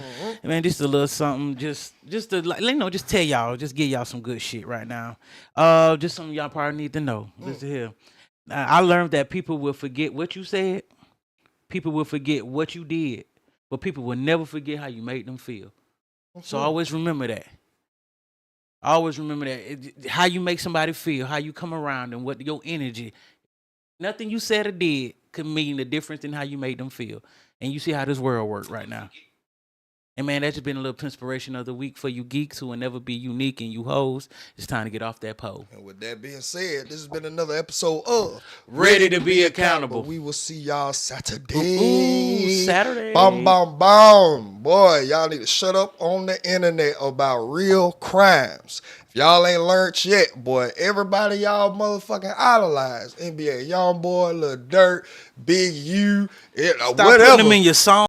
Man, just a little something, just to, like, you know, just tell y'all, just give y'all some good shit right now. Just something y'all probably need to know. Listen here. I learned that people will forget what you said, people will forget what you did, but people will never forget how you made them feel. So always remember that. Always remember that. How you make somebody feel, how you come around, and what your energy. Nothing you said or did could mean the difference in how you made them feel. And you see how this world works right now. And man, that's just been a little inspiration of the week for you geeks who will never be unique, and you hoes. It's time to get off that pole. And with that being said, this has been another episode of Ready to Be Accountable. We will see y'all Saturday. Saturday. Bam, bam, bam. Boy, y'all need to shut up on the internet about real crimes. If y'all ain't learned yet, boy, everybody y'all motherfucking idolize. NBA Youngboy, Lil Durk, Big U, Stop whatever. putting them in your song.